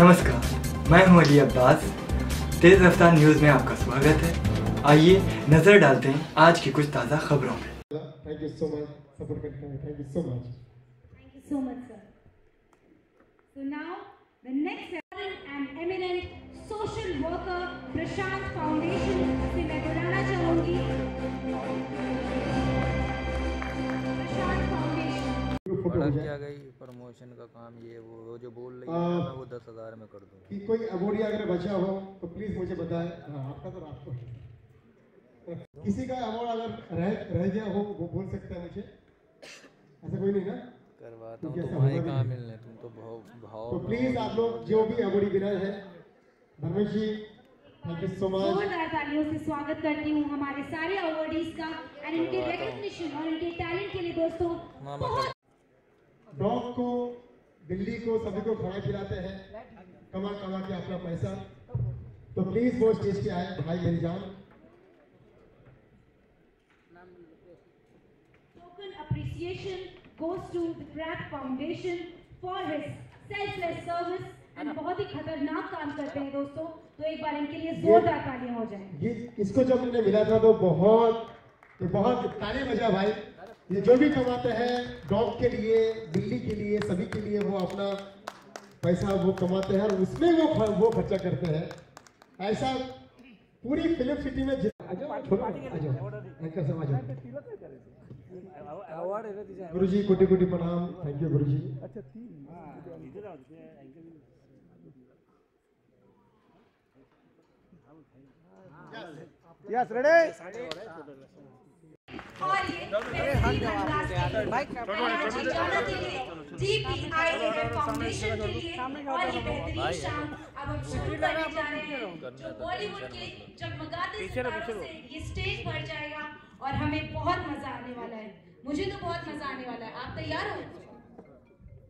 नमस्कार, मैं हूं अली अब्बास। तेज रफ्तार न्यूज़ में आपका स्वागत है। आइए नजर डालते हैं आज की कुछ ताज़ा खबरों में। Thank you so much, support करते हैं। Thank you so much. Thank you so much sir. So now the next and eminent social worker Prashant foundation से मैं बुलाना चाहूंगी। प्रशांत फाउंडेशन क्या गई प्रमोशन का काम, ये वो जो बोल रही है मैं वो 10,000 में कर दूंगा। कि कोई अवॉर्ड अगर बचा हो तो प्लीज मुझे बताएं। हाँ, आपका तो रात को किसी का अवॉर्ड अगर रह गया हो वो बोल सकता है मुझे, ऐसा कोई नहीं ना? करवाता हूँ, तुम्हारे कहाँ मिलने, तुम तो भाव तो प्लीज आप लोग जो भी अवॉर्ड विनर है, धर्मेश जी थैंक यू सो मच। जोरदार तालियों से स्वागत करती हूँ हमारे सारे अवॉर्डीज का एंड इनके रिकॉग्निशन और इनके टैलेंट के लिए दोस्तों। डॉग को, बिल्ली को, सभी को खाना खिलाते हैं कमा के अपना पैसा। तो प्लीज वो स्टेज पे आए भाई मेरी जान। Token appreciation goes to the Craft Foundation for his selfless service and बहुत ही खतरनाक काम करते हैं दोस्तों। तो एक बार इनके लिए जोरदार तालियां हो जाएं। ये इसको जब मैंने मिला था तो बहुत ताली बजा भाई। ये जो भी कमाते हैं डॉग के लिए, बिल्ली के लिए, सभी के लिए वो अपना पैसा वो कमाते हैं और उसमें वो खर्चा करते हैं। ऐसा पूरी फिल्म सिटी में गुरु जी कोटि कोटि प्रणाम। Thank you Guru ji. Yes ready. और ये DPIAF फाउंडेशन के लिए और ये बेहतरीन शाम अब हम शुरू करने जा रहे हैं। जो बॉलीवुड के जगमगाते सितारों से ये स्टेज भर जाएगा और हमें बहुत मजा आने वाला है। मुझे तो बहुत मजा आने वाला है। आप तैयार हो?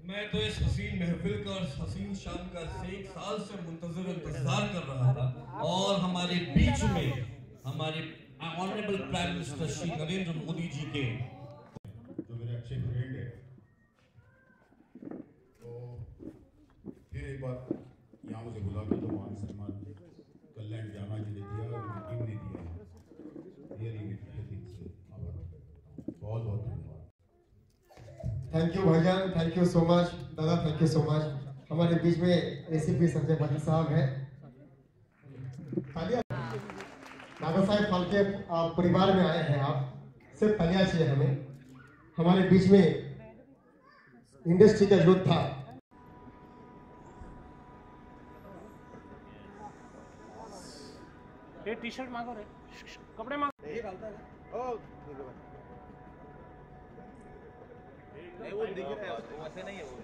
मैं तो इस हसीन महफिल का और हसीन शाम का 1 साल से इंतजार कर रहा था और हमारे बीच में हमारे honourable prime minister Shri Narendra Modi ji के जो मेरे अच्छे फ्रेंड है, तो फिर एक बार यहाँ मुझे बुला के तो मान सम्मान कल्याण जामा जी ने दिया और टीम ने दिया। बहुत बहुत धन्यवाद। थैंक यू भाईजान, थैंक यू सो मच दादा, थैंक यू सो मच। हमारे बीच में एसीपी संजय पाटिल साहब हैं। दादा साहब फाल्के परिवार में आए हैं आप, सिर्फ तालियां चाहिए हमें। हमारे बीच में इंडस्ट्री का योद्धा ये टी-शर्ट मांगो रे, कपड़े मांगो। ये डालता है ओ नहीं वो दिख रहा है, वैसे नहीं है वो।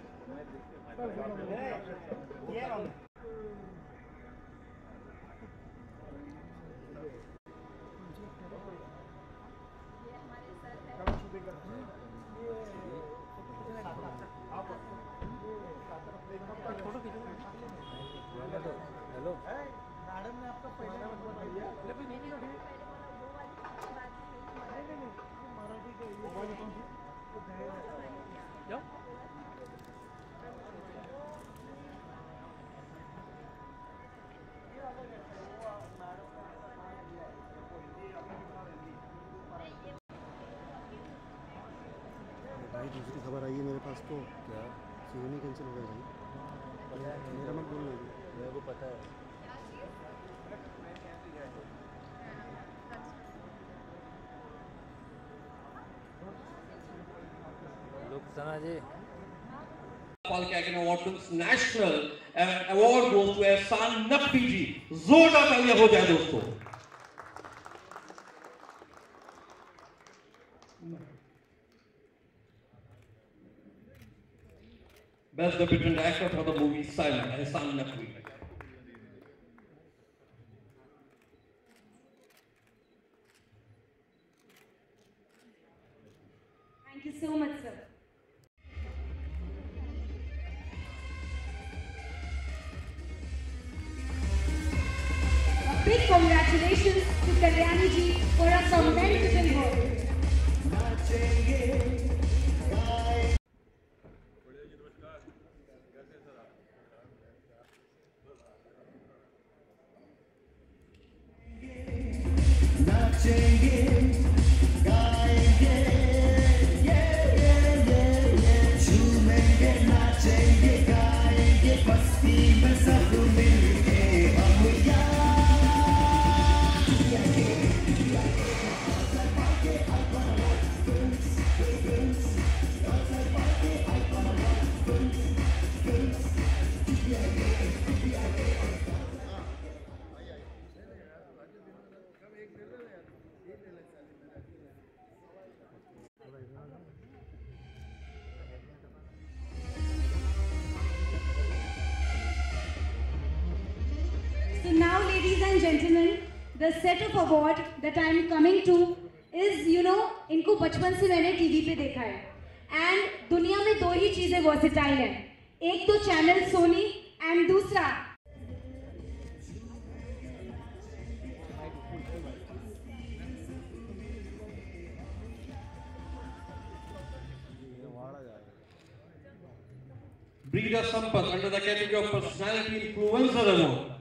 हेलो मैडम ने आपका पहले नंबर दिया लेकिन नहीं दिया। नहीं मराठी के ये बोल कौन सी क्या भाई दूसरी खबर आई है मेरे पास। तो क्या सीएमई कैंसिल हो गया भाई? मेरा मत बोलना, मेरे को पता है। लोग समझे Phalke award national award goes to Ehsan Naqvi जी। जोरदार तालियां हो जाए दोस्तों। Best Debutant Actor for the movie Silent, एहसान Naqvi. Thank you so much, sir. A big congratulations to Kalyani ji for a commendable work. So now, ladies and gentlemen, the set of award that I am coming to is, इनको बचपन से मैंने TV पे देखा है and दुनिया में दो ही चीजें वर्सेटाइल हैं, एक तो चैनल सोनी एंड दूसरा Brida Sampath under the category of Personality Influencer Award.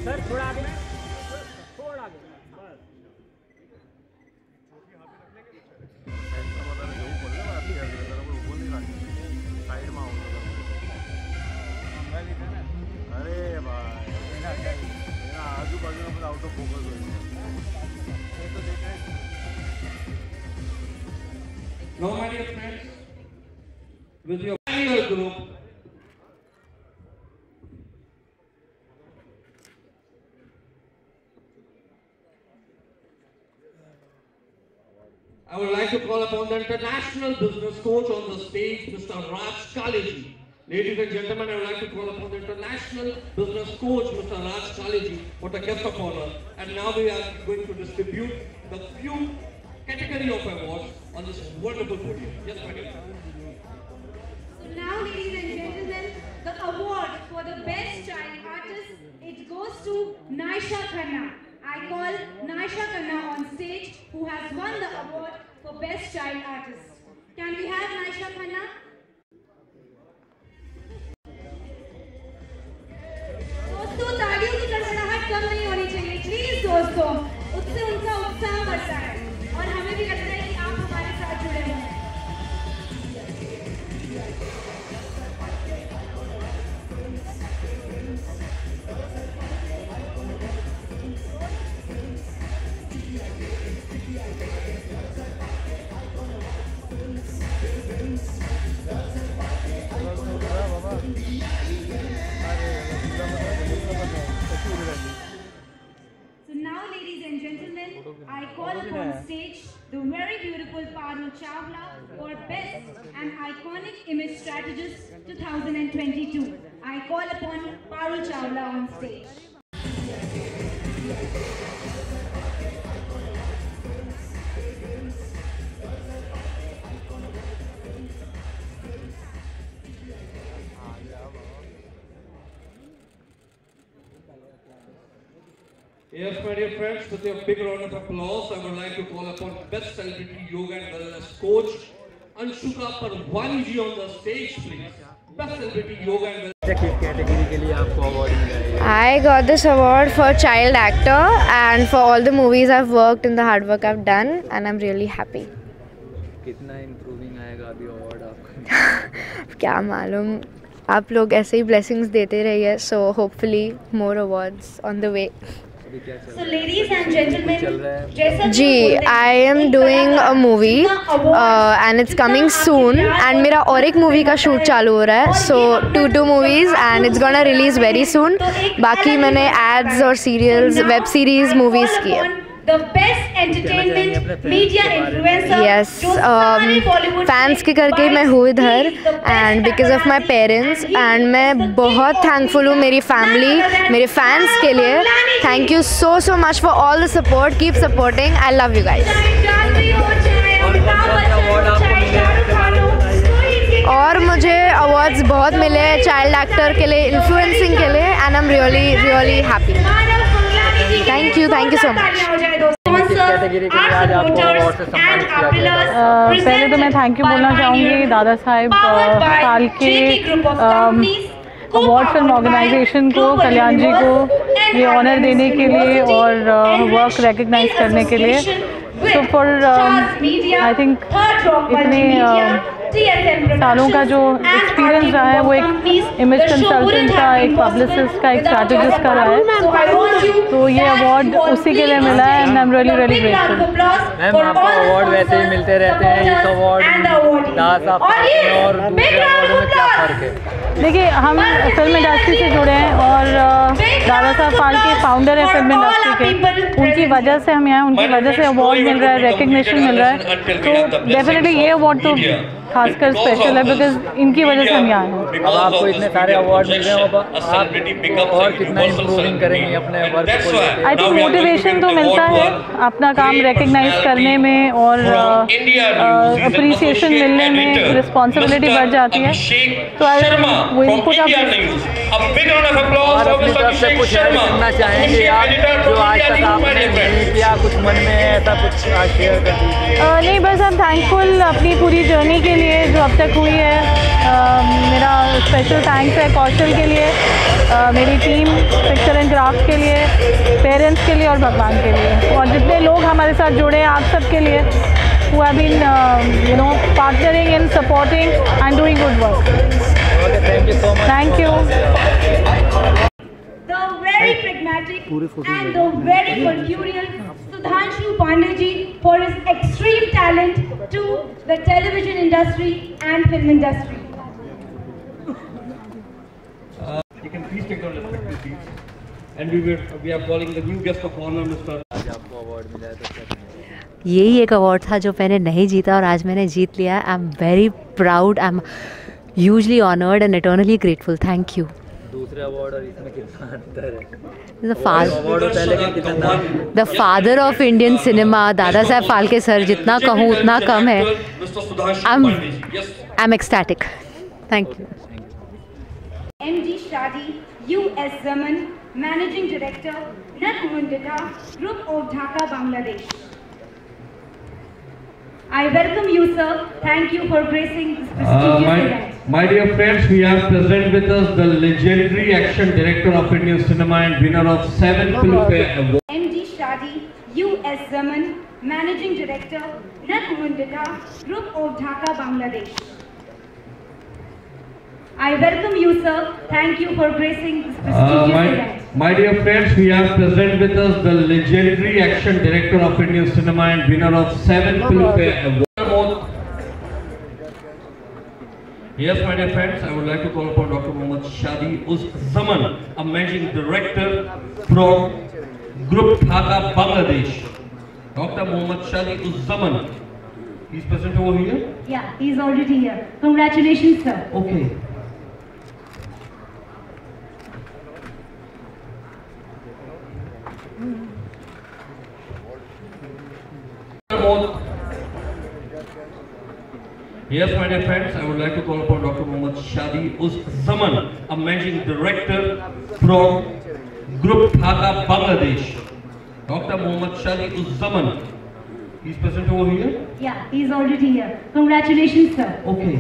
Sir थोड़ा आगे, थोड़ा आगे बस। अरे भाई आजू बाजू में आउट ऑफ फोकस हो गया। Now, my dear friends, with your final group, I would like to call upon the international business coach on the stage, Mr. Raj Kaleji. Ladies and gentlemen, I would like to call upon the international business coach, Mr. Raj Kaleji, for the guest of honor. And now we are going to distribute the few category of awards on this wonderful podium. Yes, my dear. So now, ladies and gentlemen, the award for the best child artist, it goes to Naisha Khanna. I call Naisha Khanna on stage, who has won the award for best child artist. Can we have Naisha Khanna? दोस्तों तालियों की गड़गड़ाहट कम नहीं होनी चाहिए please दोस्तों, उससे उनका उत्साह बढ़ता है और हमें भी लगता है कि आप हमारे साथ जुड़े हुए हैं। I call upon stage the very beautiful Parul Chawla for Best and Iconic Image Strategist 2022. I call upon Parul Chawla on stage. Yes, my dear friends, with your big round of applause, I would like to call upon Best Celebrity Yoga and Wellness Coach, Anshuka Parwani on the stage, please. Best Celebrity Yoga and Wellness category के लिए आपको award मिला है। I got this award for child actor and for all the movies I've worked and the hard work I've done, and I'm really happy. कितना improving आएगा अभी award आपको? क्या मालूम, आप लोग ऐसे ही blessings देते रहिए, so hopefully more awards on the way. So ladies and gentlemen, ji, I am doing a movie and it's coming soon and मेरा और एक मूवी का शूट चालू हो रहा है, so two movies and it's gonna release very soon. बाकी मैंने ads और serials, web series, movies की है. The best entertainment media influencer. Yes, fans के करके मैं हूँ इधर and because of my parents and मैं बहुत thankful हूँ मेरी family, मेरे fans के लिए. Thank you so much for all the support. Keep supporting. I love you guys. और मुझे awards बहुत मिले हैं child actor के लिए, influencing के लिए and I'm really happy. Thank you so much. पहले तो मैं थैंक यू बोलना चाहूँगी दादा Saheb Phalke award film organisation को, कल्याण जी को ये ऑनर देने के लिए और वर्क रिकग्नाइज करने के लिए। सो फॉर आई थिंक इतने सालों का जो एक्सपीरियंस रहा है वो एक इमेज कंसल्टेंट का, एक पब्लिसिस्ट का, एक स्ट्रैटेजिस्ट का रहा है, तो ये अवार्ड उसी के लिए मिला है and I am really really grateful. Ma'am आपको अवार्ड वैसे ही मिलते रहते हैं, इस अवार्ड दास आप और दूसरे अवार्डों में क्या फ़र्क है? देखिए हम फिल्म इंडस्ट्री से जुड़े हैं और दादा साहब फाल्के फाउंडर है फिल्म इंडस्ट्री के, उनकी वजह से हम यहाँ, उनकी वजह से अवार्ड मिल रहा है, रिकग्निशन मिल रहा है, तो डेफिनेटली ये अवार्ड तो खासकर स्पेशल है बिकॉज इनकी वजह से हम यहाँ हैं। अब आपको इतने सारे अवार्ड मिल रहे हैं, आप और कितना इम्प्रूविंग करेंगे अपने वर्क को? आई थिंक मोटिवेशन तो मिलता है अपना काम रिकग्नाइज करने में और अप्रिसिएशन मिलने में, रिस्पॉन्सिबिलिटी बढ़ जाती है, तो वो इनपुट और अपनी तरफ से कुछ ऐड करना चाहेंगे आप जो आज तक आपने नहीं किया, कुछ मन में है ऐसा कुछ शेयर कर दीजिए। नहीं बस हम थैंकफुल अपनी पूरी जर्नी के लिए जो अब तक हुई है। मेरा स्पेशल थैंक्स है कौशल के लिए, मेरी टीम पिक्चर एंड क्राफ्ट के लिए, पेरेंट्स के लिए और भगवान के लिए, और जितने लोग हमारे साथ जुड़े हैं आप सब के लिए who have been partnering and supporting and doing good work. Okay, thank you so much. Thank you. The very pragmatic and the very mercurial Sudhanshu Pandey ji for his extreme talent to the television industry and film industry. You can please take down respective seats. And we are calling the new guest of honor, Mr. आज आपको award मिला है तो क्या कहेंगे? यही एक award था जो मैंने नहीं जीता और आज मैंने जीत लिया। आई am very proud, I am hugely honoured and eternally grateful. Thank you. दूसरे अवार्ड और इसमें कितना अंतर है? The father of Indian cinema Dada Saheb Phalke sir, जितना कहूँ उतना कम है। I am ecstatic. Thank you. MD Shadi, U.S. Zaman, Managing Director, Natmundita, Group of Dhaka, Bangladesh. I welcome you, sir. Thank you for gracing this prestigious event. My dear friends, we have present with us the legendary action director of Indian cinema and winner of 7 Filmfare Awards. MD Shadi, U.S. Zaman, Managing Director, Natmundita, Group of Dhaka, Bangladesh. I welcome you, sir. Thank you for gracing this prestigious event. My dear friends, we have present with us the legendary action director of Indian cinema and winner of 7 Filmfare Awards. Yes, my dear friends, I would like to call upon Dr. Mohammad Shadi Uz Zaman, a managing director from Group Dhaka, Bangladesh. Dr. Mohammad Shadi Uz Zaman, he's present over here? Yeah, he's already here. Congratulations, sir. Okay. Yes, my dear friends, I would like to call upon Dr. Mohammad Shadi Uz Zaman, a managing director from Group Dhaka, Bangladesh. Dr. Mohammad Shadi Uz Zaman, he's present over here? Yeah, he's already here. Congratulations, sir. Okay.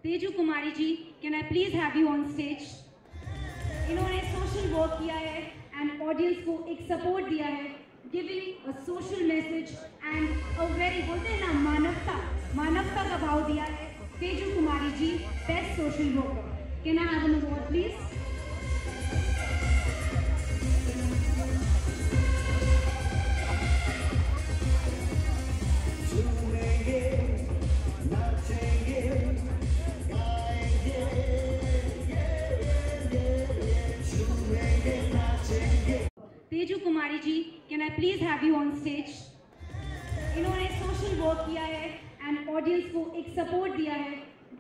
Teju Kumari ji, can I please have you on stage? इन्होंने social work किया है and audience को एक support दिया है, giving a social message and a very, बोलते हैं ना, मानवता का भाव दिया है। Teju Kumari ji, best social worker. Can I have an award please? Teju Kumari ji, can I please have you on stage? इन्होंने सोशल वर्क किया है एंड एंड ऑडियंस को एक सपोर्ट दिया है,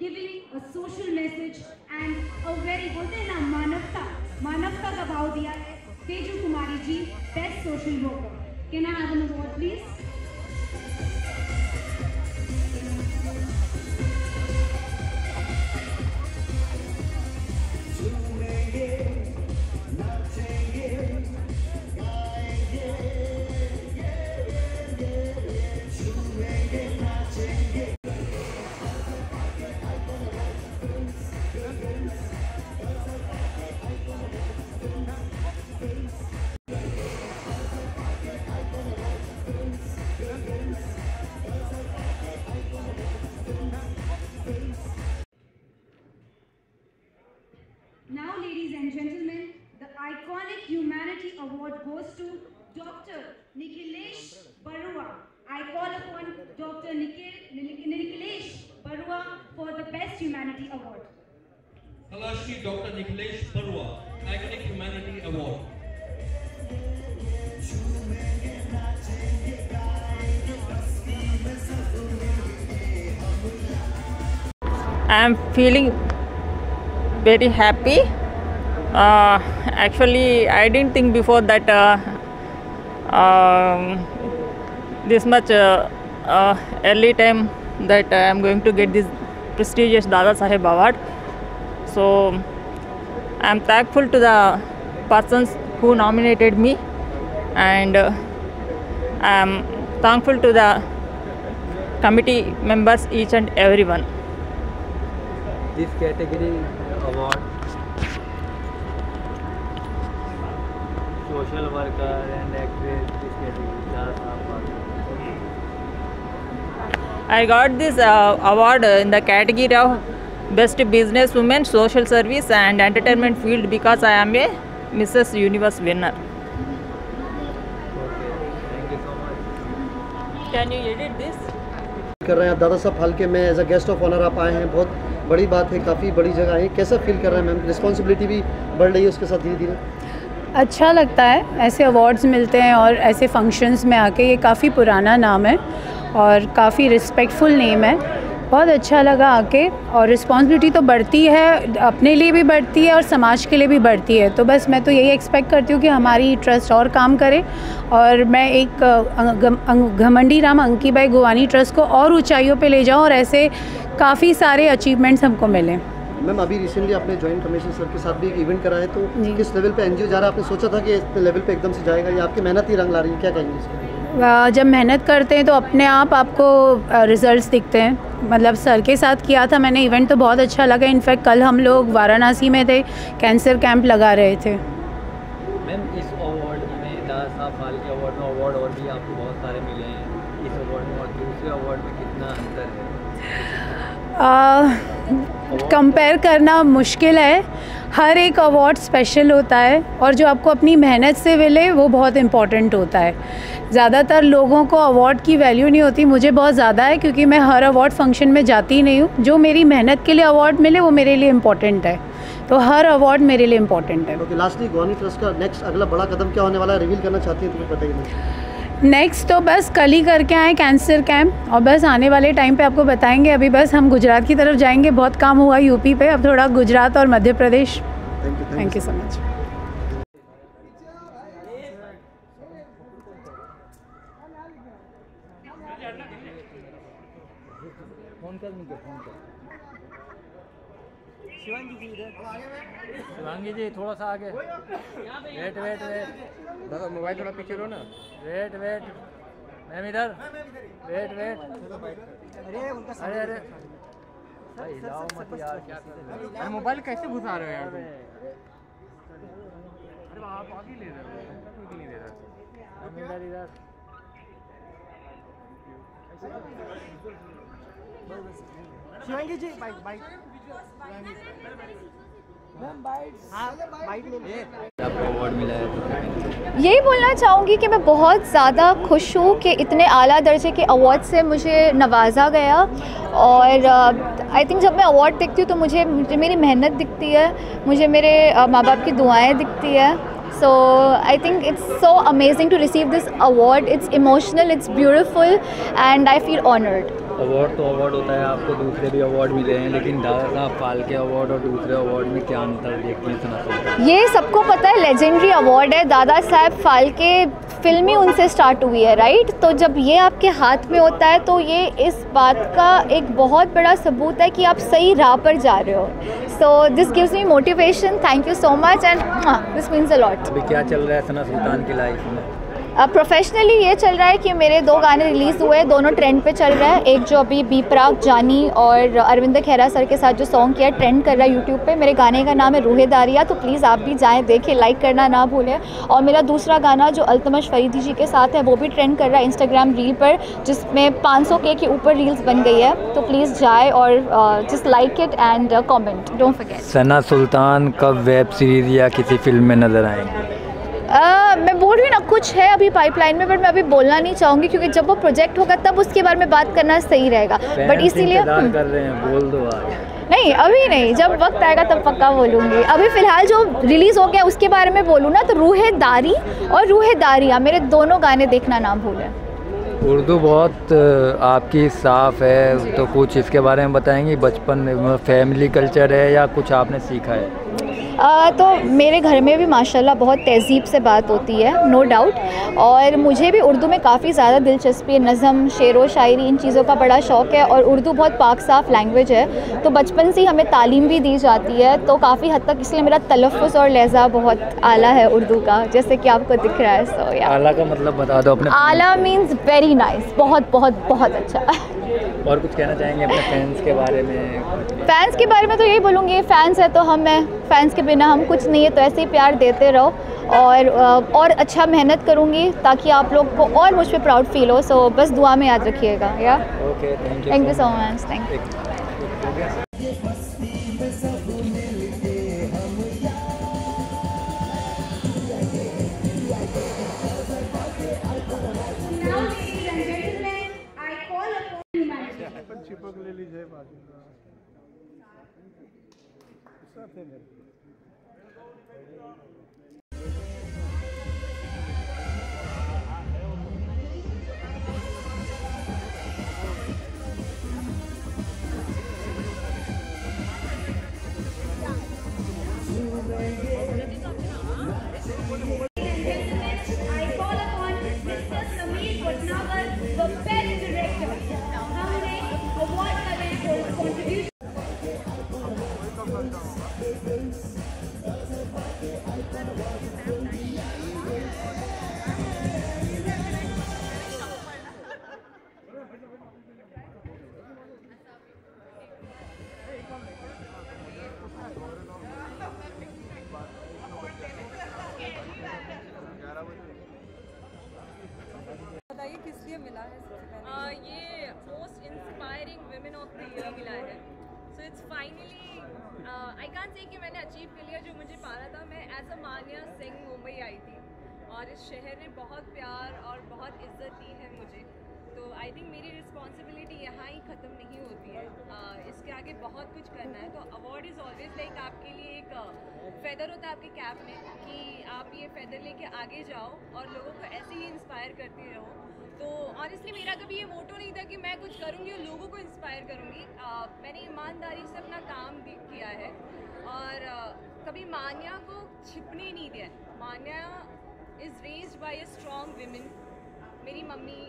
giving a social message and a very, बोलते हैं ना, मानवता का भाव दिया है। Teju Kumari ji, best social worker. Can I have an award please? Now, ladies and gentlemen, the iconic Humanity Award goes to Dr. Nikhilesh Barua. I call upon Dr. Nikhilesh Barua for the Best Humanity Award. Kalashri Dr. Nikhilesh Barua, Iconic Humanity Award. I am feeling very happy. Actually, I didn't think before that this much early time that I am going to get this prestigious Dada Saheb Award. So I am thankful to the persons who nominated me, and I am thankful to the committee members, each and everyone. This category award, social worker and actress, this category. I got this award in the category of Best Business Woman, Social Service and Entertainment Field because I am a Mrs. Universe winner. Okay, thank you so much. Can you edit this? कर रहे हैं आप दादा साहब फाल्के में as a guest of honour आप आए हैं, बहुत बड़ी बात है, काफ़ी बड़ी जगह है, कैसा फील कर रहे हैं मैम? रिस्पॉन्सिबिलिटी भी बढ़ रही है उसके साथ धीरे धीरे? अच्छा लगता है, ऐसे अवार्ड्स मिलते हैं और ऐसे फंक्शंस में आके। ये काफ़ी पुराना नाम है और काफ़ी रिस्पेक्टफुल नेम है, बहुत अच्छा लगा आके। और रिस्पॉन्सिबिलिटी तो बढ़ती है, अपने लिए भी बढ़ती है और समाज के लिए भी बढ़ती है। तो बस मैं तो यही एक्सपेक्ट करती हूँ कि हमारी ट्रस्ट और काम करे और मैं एक घमंडी राम अंकीबाई गोवानी ट्रस्ट को और ऊंचाइयों पे ले जाऊँ और ऐसे काफ़ी सारे अचीवमेंट्स हमको मिले। मैम अभी रिसेंटली आपने जॉइंट कमिश्नर सर के साथ भी एक इवेंट कराया, तो किस लेवल पे एनजीओ जा रहा है? आपने सोचा था कि इस लेवल पे एकदम से जाएगा या आपकी मेहनत ही रंग ला रही है? क्या कहेंगे इसके? जब मेहनत करते हैं तो अपने आप आपको रिजल्ट्स दिखते हैं। मतलब सर के साथ किया था मैंने इवेंट, तो बहुत अच्छा लगा। इनफैक्ट कल हम लोग वाराणसी में थे, कैंसर कैंप लगा रहे थे। मैम इस अवार्ड में, दादा साहब फाल्के अवार्ड में अवार्ड और भी आपको बहुत सारे मिले हैं, इस अवार्ड में और दूसरे अवार्ड में कितना अंतर है? कंपेयर करना मुश्किल है, हर एक अवार्ड स्पेशल होता है और जो आपको अपनी मेहनत से मिले वो बहुत इम्पॉर्टेंट होता है। ज़्यादातर लोगों को अवार्ड की वैल्यू नहीं होती, मुझे बहुत ज़्यादा है क्योंकि मैं हर अवार्ड फंक्शन में जाती नहीं हूँ। जो मेरी मेहनत के लिए अवार्ड मिले वो मेरे लिए इम्पॉर्टेंट है, तो हर अवार्ड मेरे लिए इम्पॉर्टेंट है। ओके, लास्टली गोवानी ट्रस्ट का नेक्स्ट अगला बड़ा कदम क्या होने वाला है, रिवील करना चाहती है तो बताइए। नेक्स्ट तो बस कल ही करके आए कैंसर कैंप और बस आने वाले टाइम पे आपको बताएंगे। अभी बस हम गुजरात की तरफ जाएंगे, बहुत काम हुआ यूपी पे, अब थोड़ा गुजरात और Madhya Pradesh. Thank you so much. Shivangi ji थोड़ा सा आगे, वेट वेट वेट, दादा मोबाइल थोड़ा पीछे लो ना, वेट वेट मैम इधर, वेट वेट, अरे अरे भाई हिलाओ मत यार, क्या कर रहे हो? मोबाइल कैसे घुसा रहे हो यार? अरे आप आगे ले रहे हो, क्यों नहीं दे रहे? इधर इधर शिवांगी जी बाइक बाइक आपको अवार्ड मिला है? यही बोलना चाहूँगी कि मैं बहुत ज़्यादा खुश हूँ कि इतने आला दर्जे के अवार्ड से मुझे नवाजा गया। और आई थिंक जब मैं अवार्ड देखती हूँ तो मुझे मेरी मेहनत दिखती है, मुझे मेरे माँ बाप की दुआएं दिखती है। So I think it's so amazing to receive this award. It's emotional, it's beautiful, and I feel honored. Award तो अवार्ड होता है, आपको दूसरे भी अवार्ड मिले हैं, लेकिन दादा साहब फाल्के अवार्ड और दूसरे अवार्ड में क्या अंतर देखती हैं सना सुल्तान? ये सबको पता है, लेजेंडरी अवार्ड है। दादा साहब फाल्के फिल्म ही उनसे स्टार्ट हुई है, राइट? तो जब ये आपके हाथ में होता है तो ये इस बात का एक बहुत बड़ा सबूत है कि आप सही राह पर जा रहे हो। So this gives me motivation. Thank you so much and this means a lot. अभी क्या चल रहा है सना सुल्तान की लाइफ में? प्रोफेशनली ये चल रहा है कि मेरे 2 गाने रिलीज़ हुए, दोनों ट्रेंड पे चल रहा है। एक जो अभी बी प्राक जानी और अरविंद खेरा सर के साथ जो सॉन्ग किया ट्रेंड कर रहा है यूट्यूब पे। मेरे गाने का नाम है रूहे दारिया, तो प्लीज़ आप भी जाएं, देखें, लाइक करना ना भूलें। और मेरा दूसरा गाना जो अल्तमश फरीदी जी के साथ है वो भी ट्रेंड कर रहा है इंस्टाग्राम रील पर, जिसमें 500K के ऊपर रील्स बन गई है। तो प्लीज़ जाए और just like it and comment, don't forget. Sana Sultan कब वेब सीरीज़ या किसी फिल्म में नज़र आएंगे? मैं बोल रही हूँ ना, कुछ है अभी पाइपलाइन में, बट मैं अभी बोलना नहीं चाहूँगी क्योंकि जब वो प्रोजेक्ट होगा तब उसके बारे में बात करना सही रहेगा। बट इसीलिए कर रहे हैं, बोल दो आज। नहीं, अभी नहीं, जब वक्त आएगा तब पक्का बोलूँगी। अभी फ़िलहाल जो रिलीज़ हो गया उसके बारे में बोलूँ ना, तो रूहे दारी और रूहे दारिया मेरे दोनों गाने देखना ना भूलें। उर्दू बहुत आपकी साफ़ है, तो कुछ इसके बारे में बताएंगी? बचपन में फैमिली कल्चर है या कुछ आपने सीखा है? तो मेरे घर में भी माशाल्लाह बहुत तहज़ीब से बात होती है, नो डाउट। और मुझे भी उर्दू में काफ़ी ज़्यादा दिलचस्पी है, नज़म, शेर व शायरी, इन चीज़ों का बड़ा शौक़ है। और उर्दू बहुत पाक साफ़ लैंग्वेज है, तो बचपन से ही हमें तालीम भी दी जाती है, तो काफ़ी हद तक इसलिए मेरा तलफ़्फ़ुज़ और लहज़ा बहुत आला है उर्दू का, जैसे कि आपको दिख रहा है। सो या आला का मतलब बता दो अपने। आला मीन्स वेरी नाइस, बहुत बहुत बहुत अच्छा। और कुछ कहना चाहेंगे अपने फैंस के बारे में? फैंस के बारे में तो यही बोलूँगी, फैंस है तो हम हैं, फैंस के बिना हम कुछ नहीं है, तो ऐसे ही प्यार देते रहो। और अच्छा मेहनत करूँगी ताकि आप लोग को और मुझ पर प्राउड फील हो। सो बस दुआ में याद रखिएगा। या okay, thank you so much. Thank you. चिपक ले लीजिए बाजू बताइए किस लिए मिला है सबसे पहले? ये most inspiring women of the year मिला है। So it's finally I can't say कि मैंने अचीव कर लिया जो मुझे पाना था। मैं एज अ मान्या सिंह मुंबई आई थी और इस शहर ने बहुत प्यार और बहुत इज्जत दी है मुझे, तो आई थिंक मेरी रिस्पॉन्सिबिलिटी यहाँ ही ख़त्म नहीं होती है, इसके आगे बहुत कुछ करना है। तो अवार्ड इज़ ऑलवेज लाइक आपके लिए एक फेदर होता है आपके कैप में कि आप ये फेदर लेके आगे जाओ और लोगों को ऐसे ही इंस्पायर करते रहो। तो ऑनेस्टली मेरा कभी ये मोटो नहीं था कि मैं कुछ करूँगी और लोगों को इंस्पायर करूँगी। मैंने ईमानदारी से अपना काम भी किया है और कभी मान्या को छिपने नहीं दिया। Manya is raised by a strong women. मेरी मम्मी,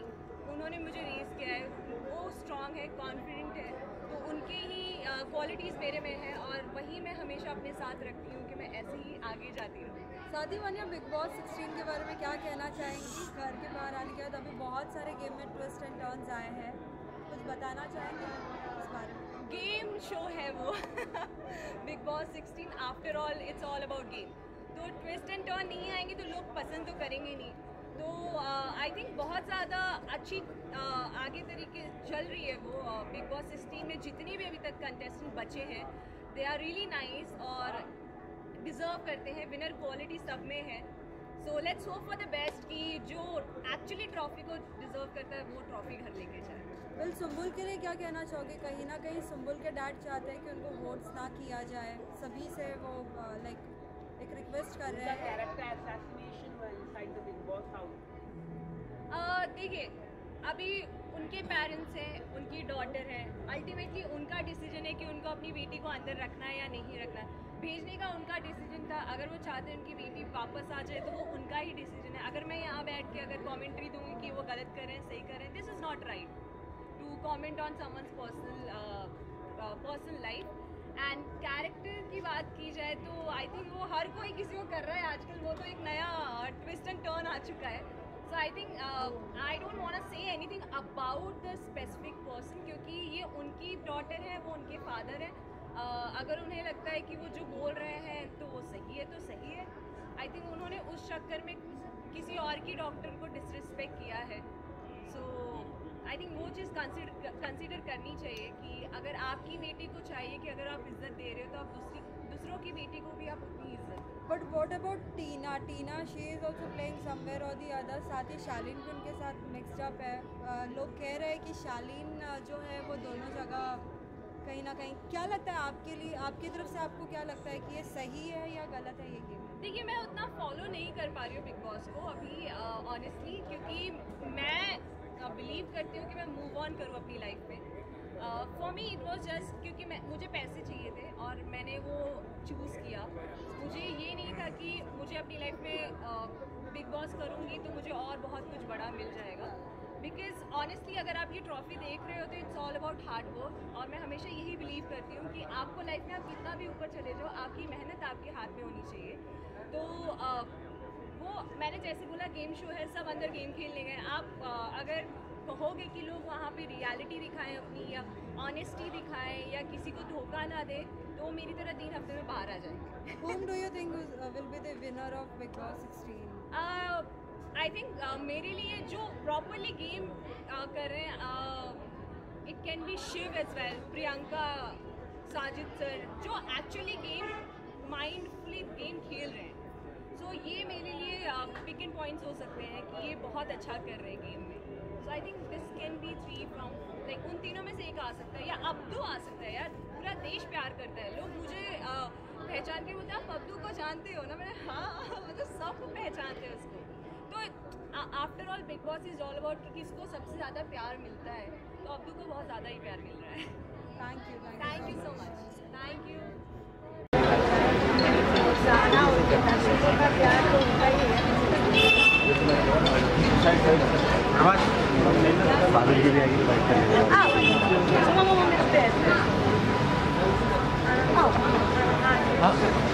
उन्होंने मुझे रेज किया है, वो स्ट्रॉन्ग है, कॉन्फिडेंट है, तो उनके ही क्वालिटीज़ मेरे में है और वही मैं हमेशा अपने साथ रखती हूँ कि मैं ऐसे ही आगे जाती हूँ। साथ ही मान्या, बिग बॉस 16 के बारे में क्या कहना चाहेंगी? घर के बाहर आने के बाद अभी बहुत सारे गेम में ट्विस्ट एंड टर्न्स आए हैं, कुछ बताना चाहेंगे इस बारे में? गेम शो है वो big boss 16, after all it's all about game. तो ट्विस्ट एंड टर्न नहीं आएंगे तो लोग पसंद तो करेंगे नहीं। तो आई थिंक बहुत ज़्यादा अच्छी आगे तरीके चल रही है वो बिग बॉस 16 में। जितने भी अभी तक कंटेस्टेंट बचे हैं दे आर रियली नाइस और डिज़र्व करते हैं, विनर क्वालिटी सब में है। So let's hope for the best कि जो एक्चुअली ट्रॉफी को डिज़र्व करता है वो ट्रॉफी घर लेके जाए। वेल, सुंबुल के लिए क्या कहना चाहोगे? कहीं ना कहीं सुंबुल के डैड चाहते हैं कि उनको वोट्स ना किया जाए, सभी से वो लाइक एक रिक्वेस्ट कर रहे हैं। देखिए, अभी उनके पेरेंट्स हैं, उनकी डॉटर है, अल्टीमेटली उनका डिसीजन है कि उनको अपनी बेटी को अंदर रखना है या नहीं रखना है। भेजने का उनका डिसीजन था। अगर वो चाहते हैं उनकी बेटी वापस आ जाए तो वो उनका ही डिसीजन है। अगर मैं यहाँ बैठ के अगर कमेंट्री दूंगी कि वो गलत कर रहे हैं, सही कर रहे हैं, this is not right to comment on someone's personal life. And character की बात की जाए तो आई थिंक वो हर कोई किसी को कर रहा है आजकल। वो तो एक नया ट्विस्ट एंड टर्न आ चुका है। So I think I don't want to say anything about the specific person, क्योंकि ये उनकी डॉटर है, वो उनके फादर है। अगर उन्हें लगता है कि वो जो बोल रहे हैं तो वो सही है तो सही है। आई थिंक उन्होंने उस चक्कर में किसी और की डॉक्टर को डिसरिस्पेक्ट किया है। सो आई थिंक वो चीज़ कंसिडर करनी चाहिए कि अगर आपकी बेटी को चाहिए कि अगर आप इज्जत दे रहे हो तो आप दूसरों की बेटी को भी आप उतनी इज्जत। But what about Tina? Tina she is also playing somewhere और दी अदर। साथ ही शालीन भी उनके साथ मिक्सड अप है। लोग कह रहे हैं कि शालीन जो है वो दोनों जगह कहीं ना कहीं। क्या लगता है आपके लिए, आपकी तरफ से आपको क्या लगता है कि ये सही है या गलत है ये गेम? देखिए, मैं उतना फॉलो नहीं कर पा रही हूँ बिग बॉस को अभी ऑनेस्टली, क्योंकि मैं बिलीव करती हूँ कि मैं मूव ऑन करूँ अपनी लाइफ में। For me it was just क्योंकि मुझे पैसे चाहिए थे और मैंने वो चूज़ किया। मुझे ये नहीं था कि मुझे अपनी लाइफ में बिग बॉस करूँगी तो मुझे और बहुत कुछ बड़ा मिल जाएगा। बिकॉज ऑनेस्टली अगर आप ये ट्रॉफी देख रहे हो तो it's all about hard work. और मैं हमेशा यही बिलीव करती हूँ कि आपको लाइफ में आप कितना भी ऊपर चले जाओ, आपकी मेहनत आपके हाथ में होनी चाहिए। तो वो मैंने जैसे बोला गेम शो है, सब अंदर गेम खेलने गए। आप अगर कहोगे कि लोग वहाँ पे रियलिटी दिखाएं अपनी या ऑनेस्टी दिखाएं या किसी को धोखा ना दे, तो मेरी तरह 3 हफ्ते में बाहर आ जाएंगे। Whom do you think will be the winner of Big Boss 16? I think मेरे लिए जो प्रॉपरली गेम कर रहे हैं, it can be Shiv as well, Priyanka, Sajid sir, जो एक्चुअली गेम माइंडफुली गेम खेल रहे हैं। सो ये मेरे लिए पिक एंड पॉइंट्स हो सकते हैं कि ये बहुत अच्छा कर रहे हैं गेम में। So I think this can be 3 from like उन तीनों में से एक आ सकता है या अब्दू आ सकता है। यार पूरा देश प्यार करता है। लोग मुझे पहचान के बोलते हैं आप अब्दू को जानते हो ना? मैंने हाँ, मतलब सब पहचानते हैं उसको। तो after all big boss is all about कि किसको सबसे ज़्यादा प्यार मिलता है, तो अब्दू को बहुत ज़्यादा ही प्यार मिल रहा है। Thank you so much. Thank you.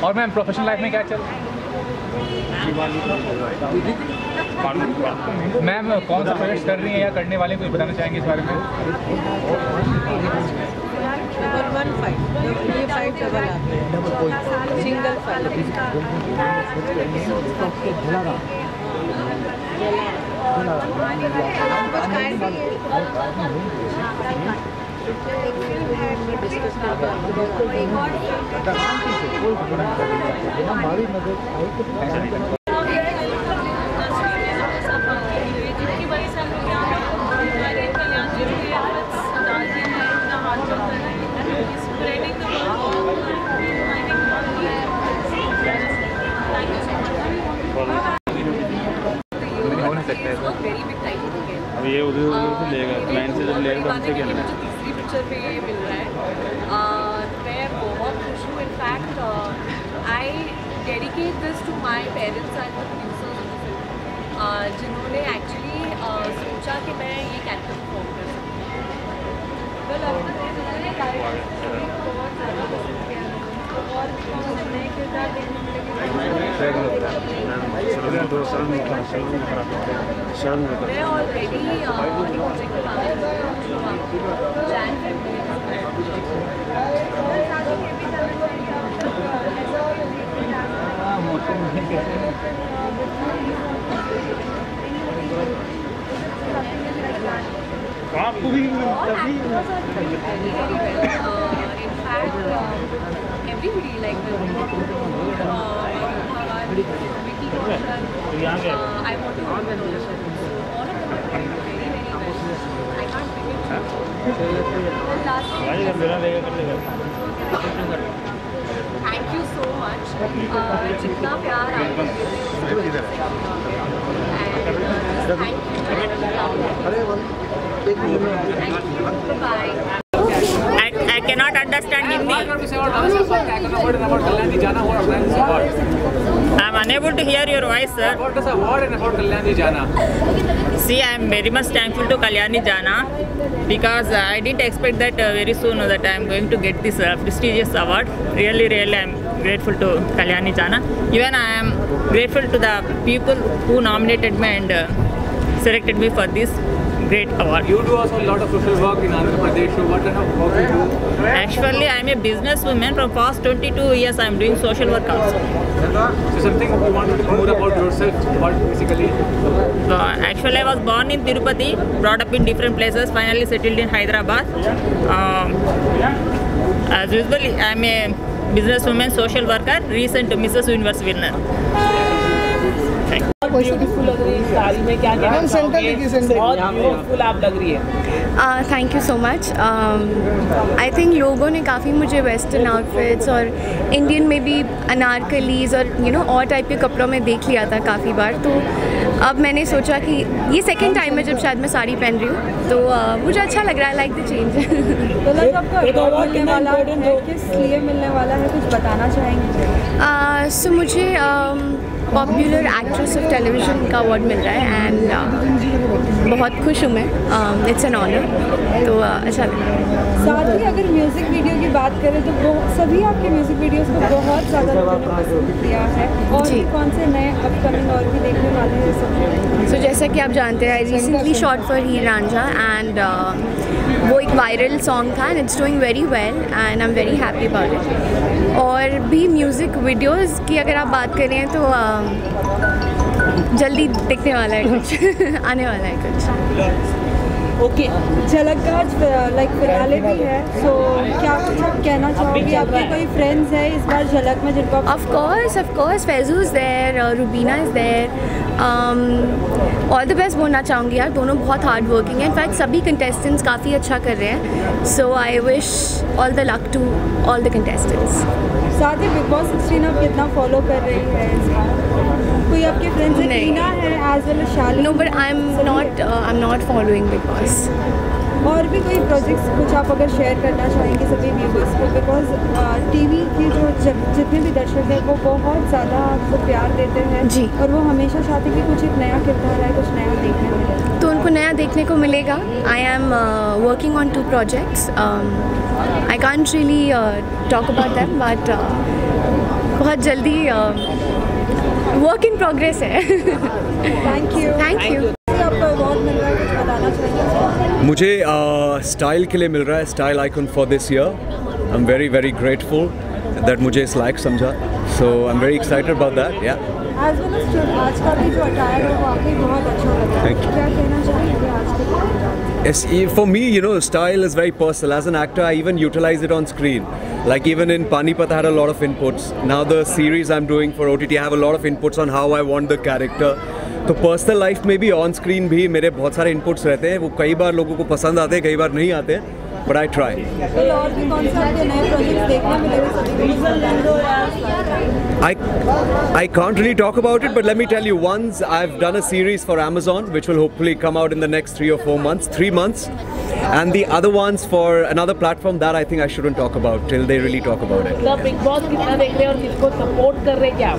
और मैम प्रोफेशनल लाइफ में क्या चल रहा है? मैम कौन सा प्रोजेक्ट कर रही हैं या करने वाले कुछ बताना चाहेंगे इस बारे में? जिनकी वजह से हम लोग यहाँ हमारे कल्याण जी के सरदार जी ने इतना हार्ड वर्क कर रहे हैं, स्प्रेडिंग द अब ये उधर से लेगा क्लाइंट से जब लेगा तो हमसे क्या लेना? तीसरी पिक्चर पे ये मिल रहा है। मैं बहुत खुश हूँ। In fact I dedicate this to my parents and the producers of the film, जिन्होंने एक्चुअली सोचा कि मैं ये कैरेक्टर परफॉर्म कर सकती हूँ। बहुत ज़्यादा पसंद किया और नए किरदार देखने मिलेंगे। मैं ऑलरेडी आपको भी everybody like Vicky Kaushal, I want to work with also. So all of them are doing very, very well. I can't pick it. And lastly, thank you so much. जितना प्यार आपको and thank you. I cannot understand Hindi. I am unable to hear your voice, sir. What does award and about Kalyani Jana? See, I am very much thankful to Kalyani Jana because I didn't expect that very soon that I am going to get this prestigious award. Really, I am grateful to Kalyani Jana. Even I am grateful to the people who nominated me and selected me for this great award. You do also a lot of social work in Andhra Pradesh. So what kind of work you do? Actually, I am a businesswoman. From past 22 years, I am doing social work also. So something you want to tell more about yourself? What basically? Actually, I was born in Tirupati, brought up in different places, finally settled in Hyderabad. As usual, I am a businesswoman, social worker, recent Mrs. Universe winner. Beautiful लग रही है साड़ी में, क्या कहना चाहोगे? बहुत beautiful आप लग रही है। Thank you so much. I think लोगों ने काफ़ी मुझे वेस्टर्न आउटफिट्स और इंडियन में भी अनारकलीज और और टाइप के कपड़ों में देख लिया था काफ़ी बार, तो अब मैंने सोचा कि ये सेकंड टाइम है जब शायद मैं साड़ी पहन रही हूँ, तो मुझे अच्छा लग रहा है, लाइक द चेंज। किस लिए मिलने वाला है, कुछ बताना चाहेंगे? सो मुझे पॉपुलर एक्ट्रेस ऑफ टेलीविज़न का अवार्ड मिल रहा है एंड बहुत खुश हूँ मैं। इट्स एन ऑनर, तो अच्छा लग रहा है। साथ ही अगर म्यूज़िक वीडियो की बात करें तो वो सभी आपके म्यूज़िक वीडियोस को बहुत ज़्यादा लोगों ने पसंद किया है, और भी कौन से नए अपकमिंग और भी देखने वाले हैं सब? सो जैसा कि आप जानते हैं, I recently shot for Heer Ranjha and वो एक वायरल सॉन्ग था and it's doing very well and I am very happy about it. और भी म्यूज़िक वीडियोस की अगर आप बात करें तो जल्दी दिखने वाला है कुछ आने वाला है कुछ। ओके, झलक का लाइक फिनाले भी है, सो क्या कुछ आप कहना चाहोगे? आपके कोई फ्रेंड्स हैं इस बार झलक में जिनको? Of course Faizu is there, Rubina is there, all the best बोलना चाहूँगी यार, दोनों बहुत हार्ड वर्किंग है। इनफैक्ट सभी कंटेस्टेंट्स काफ़ी अच्छा कर रहे हैं, so I wish all the luck to all the contestants. साथ ही बिग बॉस 16 आप कितना फॉलो कर रही है इस बार? कोई आपके फ्रेंड्स है, टीना है as well as Shalini? No, but I am not following Bigg Boss. और भी कोई प्रोजेक्ट्स कुछ आप अगर शेयर करना चाहेंगे सभी व्यूवर्स को, बिकॉज टीवी के जो जितने भी दर्शक हैं वो बहुत ज़्यादा आपको प्यार देते हैं जी, और वो हमेशा चाहते हैं कि कुछ एक नया किरदार है, कुछ नया देखने मिले, तो उनको नया देखने को मिलेगा। I am working on 2 projects, I can't really talk about them, but बहुत जल्दी वर्क इन प्रोग्रेस है। Thank you. आपको अवार्ड मिल रहा है, कुछ बताना चाहिए? मुझे स्टाइल के लिए मिल रहा है, style icon for this year. I am very very grateful that मुझे इस लायक समझा, so I am very excited about that. या एज वेल एज आज का भी जो अटायर है वो आपको बहुत अच्छा लगा, क्या कहना चाहेंगे आज के? For me, style is very personal. As an actor, I even utilize it on screen. Like even in Panipat, I had a lot of inputs. Now the series I'm doing for OTT, I have a lot of inputs on how I want the character. तो personal life में भी on screen भी मेरे बहुत सारे inputs रहते हैं, वो कई बार लोगों को पसंद आते हैं, कई बार नहीं आते हैं, but I try. I can't really talk about it, but let me tell you, once I've done a series for Amazon, which will hopefully come out in the next 3 or 4 months, 3 months, and the other ones for another platform that I think I shouldn't talk about till they really talk about it. Big Boss कितना देख रहे हैं और किसको support कर रहे हैं क्या?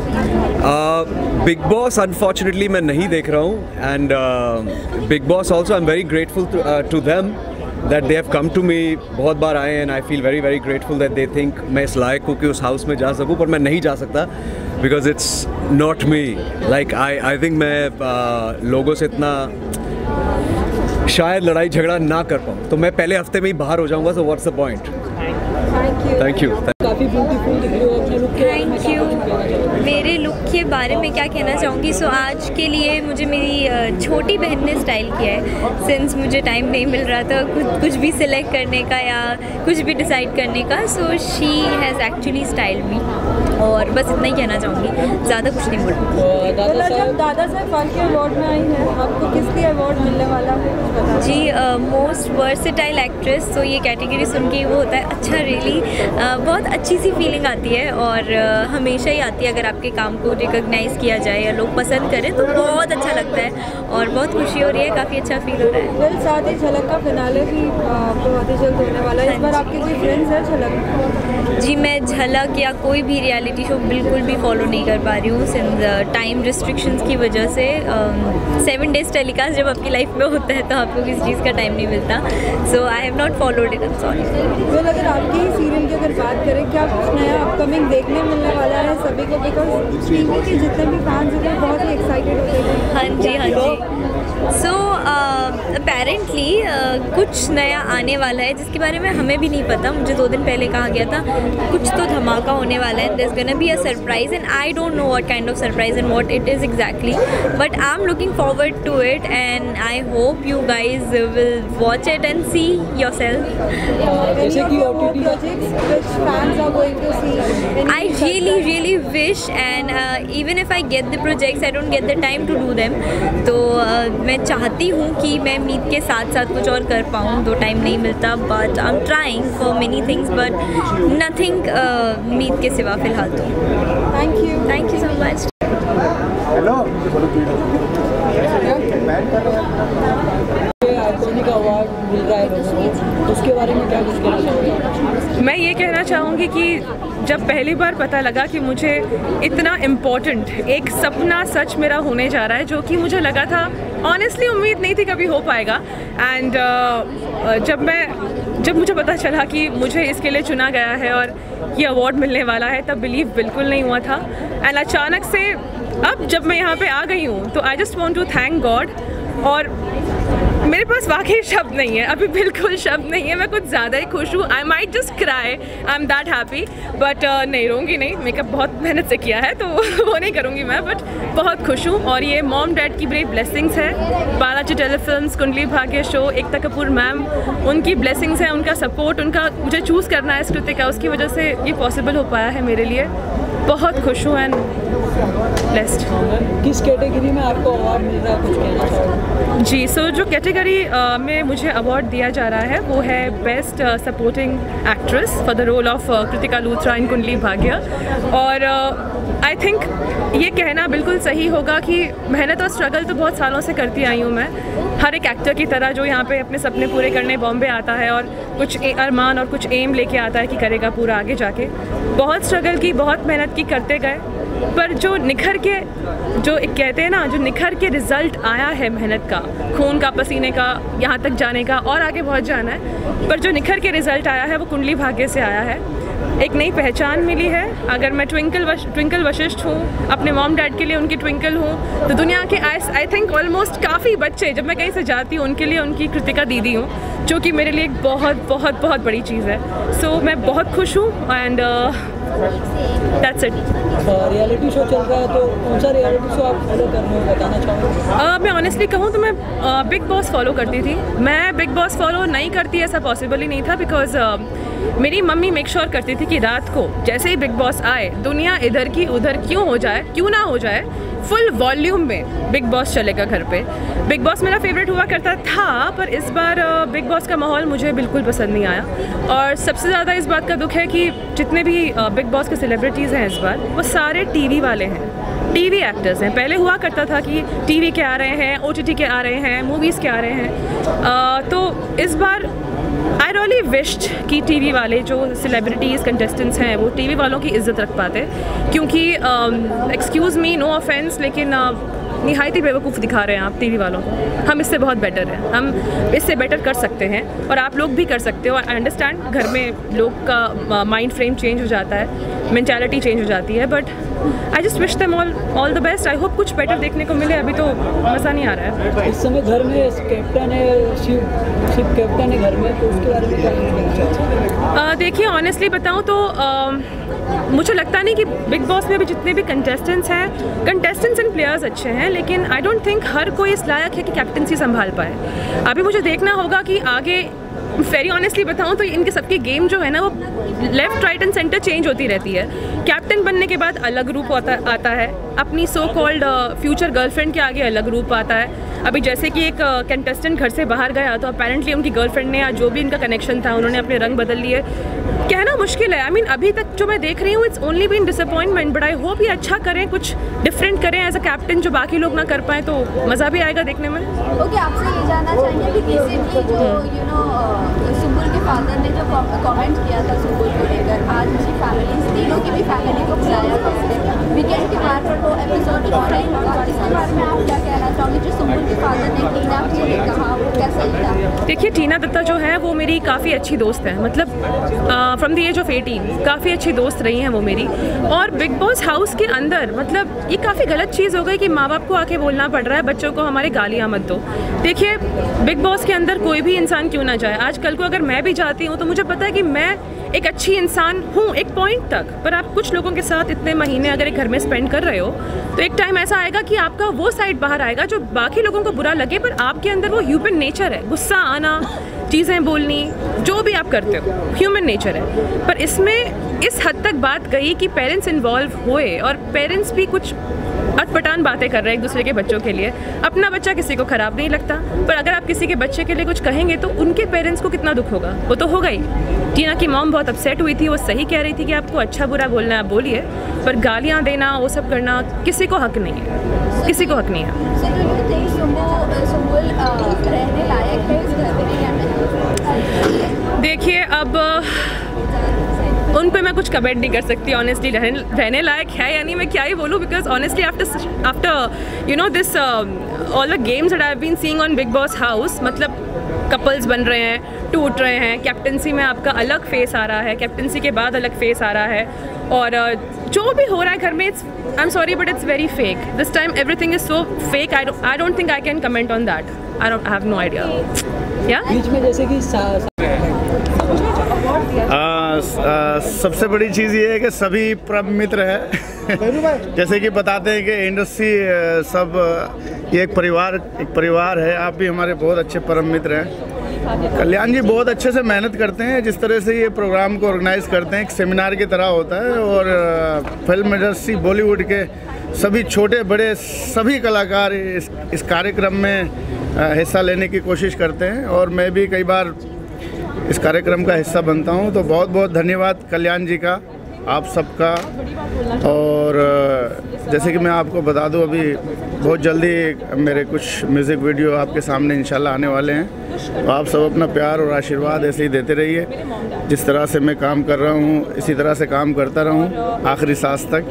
Big Boss unfortunately मैं नहीं देख रहा हूँ, and Big Boss also I'm very grateful to them that they have come to me, बहुत बार आए, and I feel very very grateful that they think मैं इस लायक हूँ कि उस हाउस में जा सकूँ, पर मैं नहीं जा सकता because it's not me. Like I think मैं लोगों से इतना शायद लड़ाई झगड़ा ना कर पाऊँ, तो मैं पहले हफ्ते में ही बाहर हो जाऊँगा, so what's the point? Thank you. काफ़ी ब्यूटीफुल दिख रही हो अपने लुक के। Thank you. मेरे लुक के बारे में क्या कहना चाहूँगी? सो आज के लिए मुझे मेरी छोटी बहन ने स्टाइल किया है, सिंस मुझे टाइम नहीं मिल रहा था कुछ भी सिलेक्ट करने का या कुछ भी डिसाइड करने का, so she has actually styled me. और बस इतना ही कहना चाहूँगी, ज़्यादा कुछ नहीं बोलूँगी। जब दादा साहब फाल्के अवार्ड में आई हैं, आपको किस लिए अवार्ड मिलने वाला है? जी, मोस्ट वर्सेटाइल एक्ट्रेस, तो ये कैटेगरी सुन के वो होता है अच्छा, रियली बहुत अच्छी सी फीलिंग आती है और हमेशा ही आती है अगर आपके काम को रिकॉग्नाइज़ किया जाए या लोग पसंद करें तो बहुत अच्छा लगता है और बहुत खुशी हो रही है, काफ़ी अच्छा फील हो रहा है। फिर साथ ही झलक का फिनाले भी बहुत ही जल्द होने वाला है। इस बार आपके कोई फ्रेंड्स है झलक? जी, मैं झलक या कोई भी रियलिटी शो बिल्कुल भी फॉलो नहीं कर पा रही हूँ सिंस टाइम रिस्ट्रिक्शंस की वजह से। 7 डेज़ टेलीकास्ट जब आपकी लाइफ में होता है तो आपको किसी चीज़ का टाइम नहीं मिलता, so I have not followed it, I am sorry. फिर अगर आपकी ही सीरियल की अगर बात करें, क्या कुछ नया अपकमिंग देखने मिलने वाला है सभी को? बिकॉज टीवी के जितने भी फैंस हैं बहुत ही एक्साइटेड होते हैं। हाँ जी, हाँ जी। सो अपेरेंटली कुछ नया आने वाला है जिसके बारे में हमें भी नहीं पता। मुझे 2 दिन पहले कहा गया था कुछ तो धमाका होने वाला है, there is gonna be a surprise and I don't know what kind of surprise and what it is exactly, but I am looking forward to it and I hope you guys will watch it and see yourself. I really wish and even if I get the projects I don't get the time to do them, तो मैं चाहती हूँ कि मैं मीत के साथ साथ कुछ और कर पाऊँ, तो टाइम नहीं मिलता, but I am trying for many things but nothing Meet के सिवा फिलहाल। तो thank you so much. Iconic award मिल रहा है, उसके बारे में क्या कुछ कहना चाहूँगी? मैं ये कहना चाहूँगी कि जब पहली बार पता लगा कि मुझे इतना इम्पोर्टेंट एक सपना सच मेरा होने जा रहा है, जो कि मुझे लगा था ऑनेस्टली उम्मीद नहीं थी कभी हो पाएगा, एंड जब मुझे पता चला कि मुझे इसके लिए चुना गया है और ये अवार्ड मिलने वाला है, तब बिलीव बिल्कुल नहीं हुआ था। एंड अचानक से अब जब मैं यहाँ पे आ गई हूँ तो I just want to thank God, और मेरे पास वाकई शब्द नहीं है, अभी बिल्कुल शब्द नहीं है, मैं कुछ ज़्यादा ही खुश हूँ। I might just cry, I am that happy, but नहीं रोऊंगी नहीं, मेकअप बहुत मेहनत से किया है तो वो नहीं करूँगी मैं, बट बहुत खुश हूँ। और ये मॉम डैड की बड़ी ब्लेसिंग्स है, Balaji telefilms, Kundali Bhagya show, Ekta Kapoor ma'am, उनकी ब्लेसिंग्स हैं, उनका सपोर्ट, उनका मुझे चूज़ करना है स्कृति का, उसकी वजह से ये पॉसिबल हो पाया है मेरे लिए। बहुत खुश हूँ एंड ब्लेस्ड। किस कैटेगरी में आपको अवार्ड मिल रहा है, कुछ कहना चाहोगे? जी, सो जो कैटेगरी में मुझे अवार्ड दिया जा रहा है वो है best supporting actress for the role of Kritika Luthra in Kundali Bhagya, और आई थिंक ये कहना बिल्कुल सही होगा कि मेहनत और स्ट्रगल तो बहुत सालों से करती आई हूँ मैं, हर एक एक्टर की तरह जो यहाँ पे अपने सपने पूरे करने बॉम्बे आता है और कुछ अरमान और कुछ एम लेके आता है कि करेगा पूरा आगे जाके। बहुत स्ट्रगल की, बहुत मेहनत की करते गए, पर जो निखर के, जो एक कहते हैं ना, जो निखर के रिज़ल्ट आया है मेहनत का, खून का, पसीने का, यहाँ तक जाने का और आगे बहुत जाना है, पर जो निखर के रिज़ल्ट आया है वो कुंडली भाग्य से आया है। एक नई पहचान मिली है। अगर मैं ट्विंकल वशिष्ठ हूँ, अपने मॉम डैड के लिए उनकी ट्विंकल हूँ, तो दुनिया के आई थिंक ऑलमोस्ट काफ़ी बच्चे, जब मैं कहीं से जाती हूँ उनके लिए उनकी कृतिका दीदी हूँ, जो कि मेरे लिए एक बहुत बहुत बहुत बड़ी चीज़ है। सो मैं बहुत खुश हूँ and that's it. Reality show चल रहा है, तो कौन सा रियलिटी शो आप फॉलो कर रहे हो, बताना चाहूँगी? मैं ऑनेस्टली कहूँ तो मैं बिग बॉस फॉलो करती थी। मैं बिग बॉस फॉलो नहीं करती ऐसा पॉसिबल ही नहीं था, बिकॉज मेरी मम्मी मेक श्योर करती थी कि रात को जैसे ही बिग बॉस आए, दुनिया इधर की उधर क्यों ना हो जाए, फुल वॉल्यूम में बिग बॉस चलेगा घर पे। बिग बॉस मेरा फेवरेट हुआ करता था, पर इस बार बिग बॉस का माहौल मुझे बिल्कुल पसंद नहीं आया, और सबसे ज़्यादा इस बात का दुख है कि जितने भी बिग बॉस के सेलिब्रिटीज़ हैं इस बार, वो सारे टीवी वाले हैं, टीवी एक्टर्स हैं। पहले हुआ करता था कि टीवी के आ रहे हैं, OTT के आ रहे हैं, मूवीज़ के आ रहे हैं, तो इस बार आई रियली विश्ड कि टीवी वाले जो सेलिब्रिटीज़ कंटेस्टेंट्स हैं वो टीवी वालों की इज़्ज़त रख पाते, क्योंकि एक्सक्यूज़ मी, नो ऑफेंस, लेकिन निहायती बेवकूफ़ दिखा रहे हैं आप टीवी वालों को। हम इससे बहुत बेटर हैं, हम इससे बेटर कर सकते हैं, और आप लोग भी कर सकते हो। आई अंडरस्टैंड घर में लोग का माइंड फ्रेम चेंज हो जाता है, मेंटालिटी चेंज हो जाती है, but I just wish them all the best. I hope कुछ बेटर देखने को मिले, अभी तो मज़ा नहीं आ रहा है। इस समय घर में कैप्टन है, शिव कैप्टन है घर में, तो उसके बारे में क्या कहना चाहते हैं? देखिए, ऑनेस्टली बताऊँ तो मुझे लगता नहीं कि बिग बॉस में भी जितने भी कंटेस्टेंट्स एंड प्लेयर्स अच्छे हैं, लेकिन आई डोंट थिंक हर कोई इस लायक है कि कैप्टनसी संभाल पाए। अभी मुझे देखना होगा कि आगे वेरी ऑनेस्टली बताऊँ तो इनके सबकी गेम जो है ना वो left right and centre change होती रहती है। कैप्टन बनने के बाद अलग रूप आता है, अपनी सो कॉल्ड फ्यूचर गर्लफ्रेंड के आगे अलग रूप आता है। अभी जैसे कि एक कंटेस्टेंट घर से बाहर गया तो अपेरेंटली उनकी गर्लफ्रेंड ने या जो भी इनका कनेक्शन था उन्होंने अपने रंग बदल लिए। कहना मुश्किल है। आई मीन अभी तक जो मैं देख रही हूँ it's only been disappointment, but I hope ये अच्छा करें, कुछ डिफरेंट करें एज अ कैप्टन जो बाकी लोग ना कर पाए, तो मज़ा भी आएगा देखने में। ओके, आपसे ये जानना चाहेंगे कि रिसेंटली जो सुम्बुल के फादर ने जो कमेंट किया था सुम्बुल को लेकर, आज उसकी फैमिली तीनों की भी फैमिली को बुलाया था वीकेंड के बाद पर वो एपिसोड ऑनलाइन होगा, इसके बारे में आप क्या कहना चाहोगे? जो सुम्बुल के फादर ने टीना को लिए कहा वो क्या सही था? देखिए, टीना दत्ता जो है वो मेरी काफ़ी अच्छी दोस्त है, मतलब फ्रॉम द एज ऑफ 18 काफ़ी अच्छी दोस्त रही हैं वो मेरी। और बिग बॉस हाउस के अंदर मतलब ये काफ़ी गलत चीज़ हो गई कि माँ बाप को आके बोलना पड़ रहा है बच्चों को हमारे गालियाँ मत दो। देखिए, बिग बॉस के अंदर कोई भी इंसान क्यों ना जाए, आज कल को अगर मैं भी जाती हूँ तो मुझे पता है कि मैं एक अच्छी इंसान हूँ एक पॉइंट तक, पर आप कुछ लोगों के साथ इतने महीने अगर एक घर में स्पेंड कर रहे हो तो एक टाइम ऐसा आएगा कि आपका वो साइड बाहर आएगा जो बाकी लोगों को बुरा लगे, पर आपके अंदर वो ह्यूमन नेचर है, गुस्सा आना, चीज़ें बोलनी, जो भी आप करते हो ह्यूमन नेचर है। पर इसमें इस हद तक बात गई कि पेरेंट्स इन्वॉल्व हुए और पेरेंट्स भी कुछ अटपटान बातें कर रहे हैं एक दूसरे के बच्चों के लिए। अपना बच्चा किसी को ख़राब नहीं लगता, पर अगर आप किसी के बच्चे के लिए कुछ कहेंगे तो उनके पेरेंट्स को कितना दुख होगा, वो तो होगा ही। टीना की मॉम बहुत अपसेट हुई थी, वो सही कह रही थी कि आपको अच्छा बुरा बोलना है आप बोलिए, पर गालियाँ देना वो सब करना किसी को हक नहीं है, किसी को हक नहीं है। देखिए, अब उन पे मैं कुछ कमेंट नहीं कर सकती ऑनेस्टली, रहने लायक है यानी मैं क्या ही बोलूँ, because honestly after you know this all the games that I have been seeing on Bigg Boss house, मतलब कपल्स बन रहे हैं, टूट रहे हैं, कैप्टनसी में आपका अलग फेस आ रहा है, कैप्टनसी के बाद अलग फेस आ रहा है, और जो भी हो रहा है घर में it's I am sorry but it's very fake this time, everything is so fake. I don't think I can comment on that, I have no idea. या बीच में जैसे कि सबसे बड़ी चीज़ ये है कि सभी परम मित्र है जैसे कि बताते हैं कि इंडस्ट्री सब ये एक परिवार है। आप भी हमारे बहुत अच्छे परम मित्र हैं। कल्याण जी बहुत अच्छे से मेहनत करते हैं, जिस तरह से ये प्रोग्राम को ऑर्गेनाइज करते हैं एक सेमिनार की तरह होता है, और फिल्म इंडस्ट्री बॉलीवुड के सभी छोटे बड़े सभी कलाकार इस कार्यक्रम में हिस्सा लेने की कोशिश करते हैं, और मैं भी कई बार इस कार्यक्रम का हिस्सा बनता हूं। तो बहुत बहुत धन्यवाद कल्याण जी का, आप सबका। और जैसे कि मैं आपको बता दूं, अभी बहुत जल्दी मेरे कुछ म्यूज़िक वीडियो आपके सामने इंशाल्लाह आने वाले हैं, तो आप सब अपना प्यार और आशीर्वाद ऐसे ही देते रहिए। जिस तरह से मैं काम कर रहा हूं इसी तरह से काम करता रहूं आखिरी सांस तक।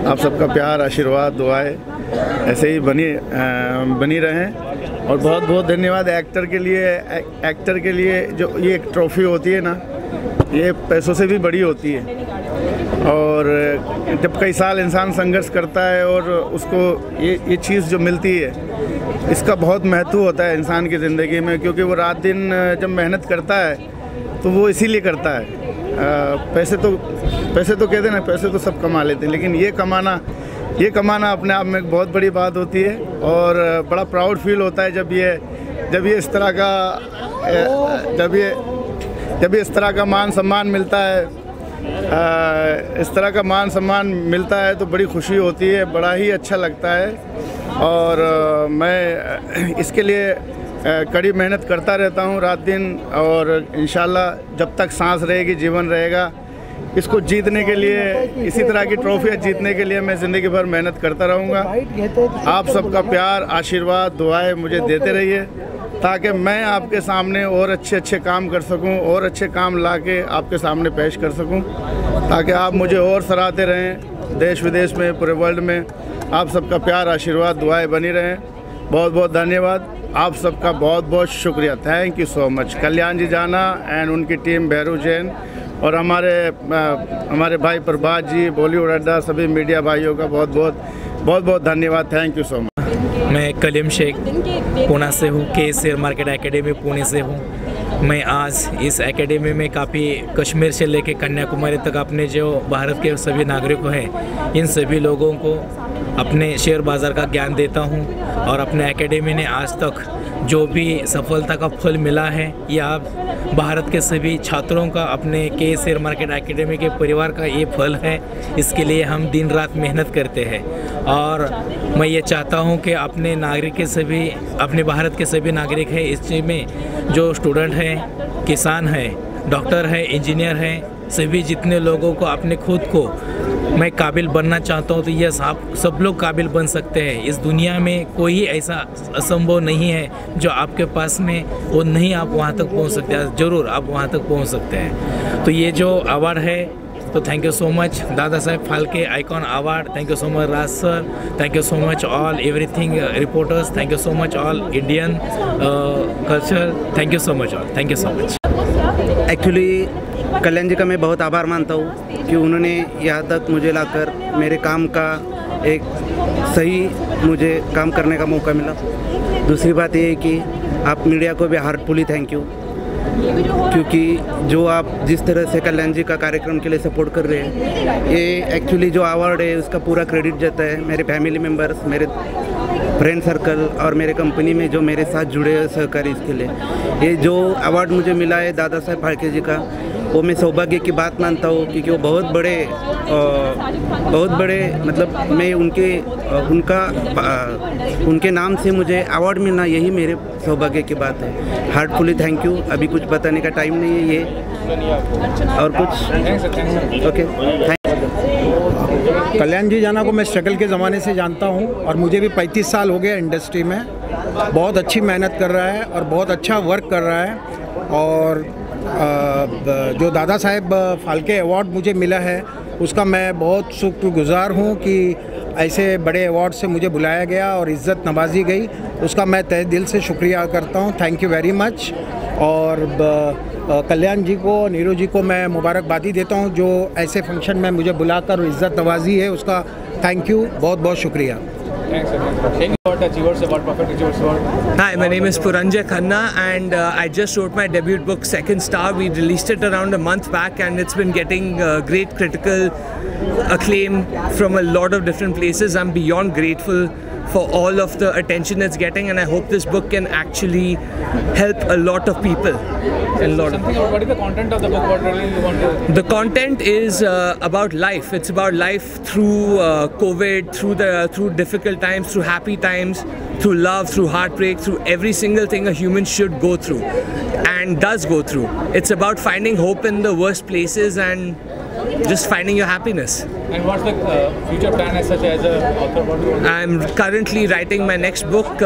आप सबका प्यार, आशीर्वाद, दुआएं ऐसे ही बनी रहें। और बहुत बहुत धन्यवाद एक्टर के लिए जो ये एक ट्रॉफी होती है ना, ये पैसों से भी बड़ी होती है, और जब कई साल इंसान संघर्ष करता है और उसको ये चीज़ जो मिलती है, इसका बहुत महत्व होता है इंसान की ज़िंदगी में, क्योंकि वो रात दिन जब मेहनत करता है तो वो इसीलिए करता है। पैसे तो कहते हैं ना, पैसे तो सब कमा लेते हैं, लेकिन ये कमाना अपने आप में एक बहुत बड़ी बात होती है, और बड़ा प्राउड फील होता है जब ये इस तरह का मान सम्मान मिलता है। इस तरह का मान सम्मान मिलता है तो बड़ी खुशी होती है, बड़ा ही अच्छा लगता है। और मैं इसके लिए कड़ी मेहनत करता रहता हूँ रात दिन, और इंशाल्लाह जब तक सांस रहेगी, जीवन रहेगा, इसको जीतने के लिए, इसी तरह की ट्रॉफियाँ जीतने के लिए मैं ज़िंदगी भर मेहनत करता रहूँगा। आप सबका प्यार, आशीर्वाद, दुआएं मुझे देते रहिए, ताकि मैं आपके सामने और अच्छे काम कर सकूं, और अच्छे काम लाके आपके सामने पेश कर सकूं, ताकि आप मुझे और सराहते रहें देश विदेश में, पूरे वर्ल्ड में। आप सबका प्यार, आशीर्वाद, दुआएं बनी रहें। बहुत बहुत धन्यवाद, आप सबका बहुत बहुत शुक्रिया। Thank you so much. Kalyan ji Jana and उनकी टीम, भैरू जैन, और हमारे भाई प्रभात जी, बॉलीवुड अड्डा, सभी मीडिया भाइयों का बहुत बहुत धन्यवाद। Thank you so much. मैं कलीम शेख पुणे से हूँ, के शेयर मार्केट एकेडमी पुणे से हूँ। मैं आज इस एकेडमी में काफ़ी कश्मीर से लेकर कन्याकुमारी तक अपने जो भारत के सभी नागरिकों हैं, इन सभी लोगों को अपने शेयर बाज़ार का ज्ञान देता हूँ। और अपने एकेडमी ने आज तक जो भी सफलता का फल मिला है ये आप भारत के सभी छात्रों का, अपने के शेयर मार्केट एकेडमी के परिवार का ये फल है। इसके लिए हम दिन रात मेहनत करते हैं और मैं ये चाहता हूँ कि अपने नागरिक के सभी, अपने भारत के सभी नागरिक हैं इस चीज़ में, जो स्टूडेंट हैं, किसान हैं, डॉक्टर हैं, इंजीनियर हैं, सभी जितने लोगों को अपने खुद को मैं काबिल बनना चाहता हूँ तो ये सब लोग काबिल बन सकते हैं। इस दुनिया में कोई ऐसा असंभव नहीं है जो आपके पास में वो नहीं, आप वहाँ तक पहुँच सकते हैं, ज़रूर आप वहाँ तक पहुँच सकते हैं। तो ये जो अवार्ड है तो thank you so much Dada Saheb Phalke icon award, thank you so much Raj sir, thank you so much all everything reporters, thank you so much all Indian culture, thank you so much all, thank you so much. Actually Kalyan ji का मैं बहुत आभार मानता हूँ कि उन्होंने यहाँ तक मुझे लाकर मेरे काम का एक सही मुझे काम करने का मौका मिला। दूसरी बात ये है कि आप मीडिया को भी हार्टफुली थैंक यू, क्योंकि जो आप जिस तरह से कल्याण जी का कार्यक्रम के लिए सपोर्ट कर रहे हैं, ये एक्चुअली जो अवार्ड है उसका पूरा क्रेडिट जाता है मेरे फैमिली मेम्बर्स, मेरे फ्रेंड सर्कल और मेरे कंपनी में जो मेरे साथ जुड़े हुए सहकारी। इसके लिए ये जो अवार्ड मुझे मिला है दादा साहेब फाल्के जी का, वो मैं सौभाग्य की बात मानता हूँ, क्योंकि वो बहुत बड़े मतलब मैं उनके नाम से मुझे अवार्ड मिलना यही मेरे सौभाग्य की बात है। Heartfully thank you. अभी कुछ बताने का टाइम नहीं है ये और कुछ। ओके, कल्याण जी जाना को मैं स्ट्रगल के ज़माने से जानता हूँ और मुझे भी 35 साल हो गए इंडस्ट्री में। बहुत अच्छी मेहनत कर रहा है और बहुत अच्छा वर्क कर रहा है। और जो दादा साहेब फाल्के अवार्ड मुझे मिला है उसका मैं बहुत शुक्रगुजार हूँ कि ऐसे बड़े अवार्ड से मुझे बुलाया गया और इज़्ज़त नवाजी गई, उसका मैं तहे दिल से शुक्रिया करता हूँ। Thank you very much. और कल्याण जी को, नीरू जी को मैं मुबारकबादी देता हूँ जो ऐसे फंक्शन में मुझे बुलाकर इज़्ज़त नवाजी है, उसका थैंक यू, बहुत बहुत शुक्रिया। Hi, my name is Puranjay Khanna and I just wrote my debut book Second Star. We released it around a month back and it's been getting great critical acclaim from a lot of different places. I'm beyond grateful for all of the attention it's getting, and I hope this book can actually help a lot of people. What is the content of the book? What really you want to? The content is about life. It's about life through COVID, through difficult times, through happy times, through love, through heartbreak, through every single thing a human should go through and does go through. It's about finding hope in the worst places and just finding your happiness. And what's the future plan as such as an author? What do you want to do? I'm currently writing my next book.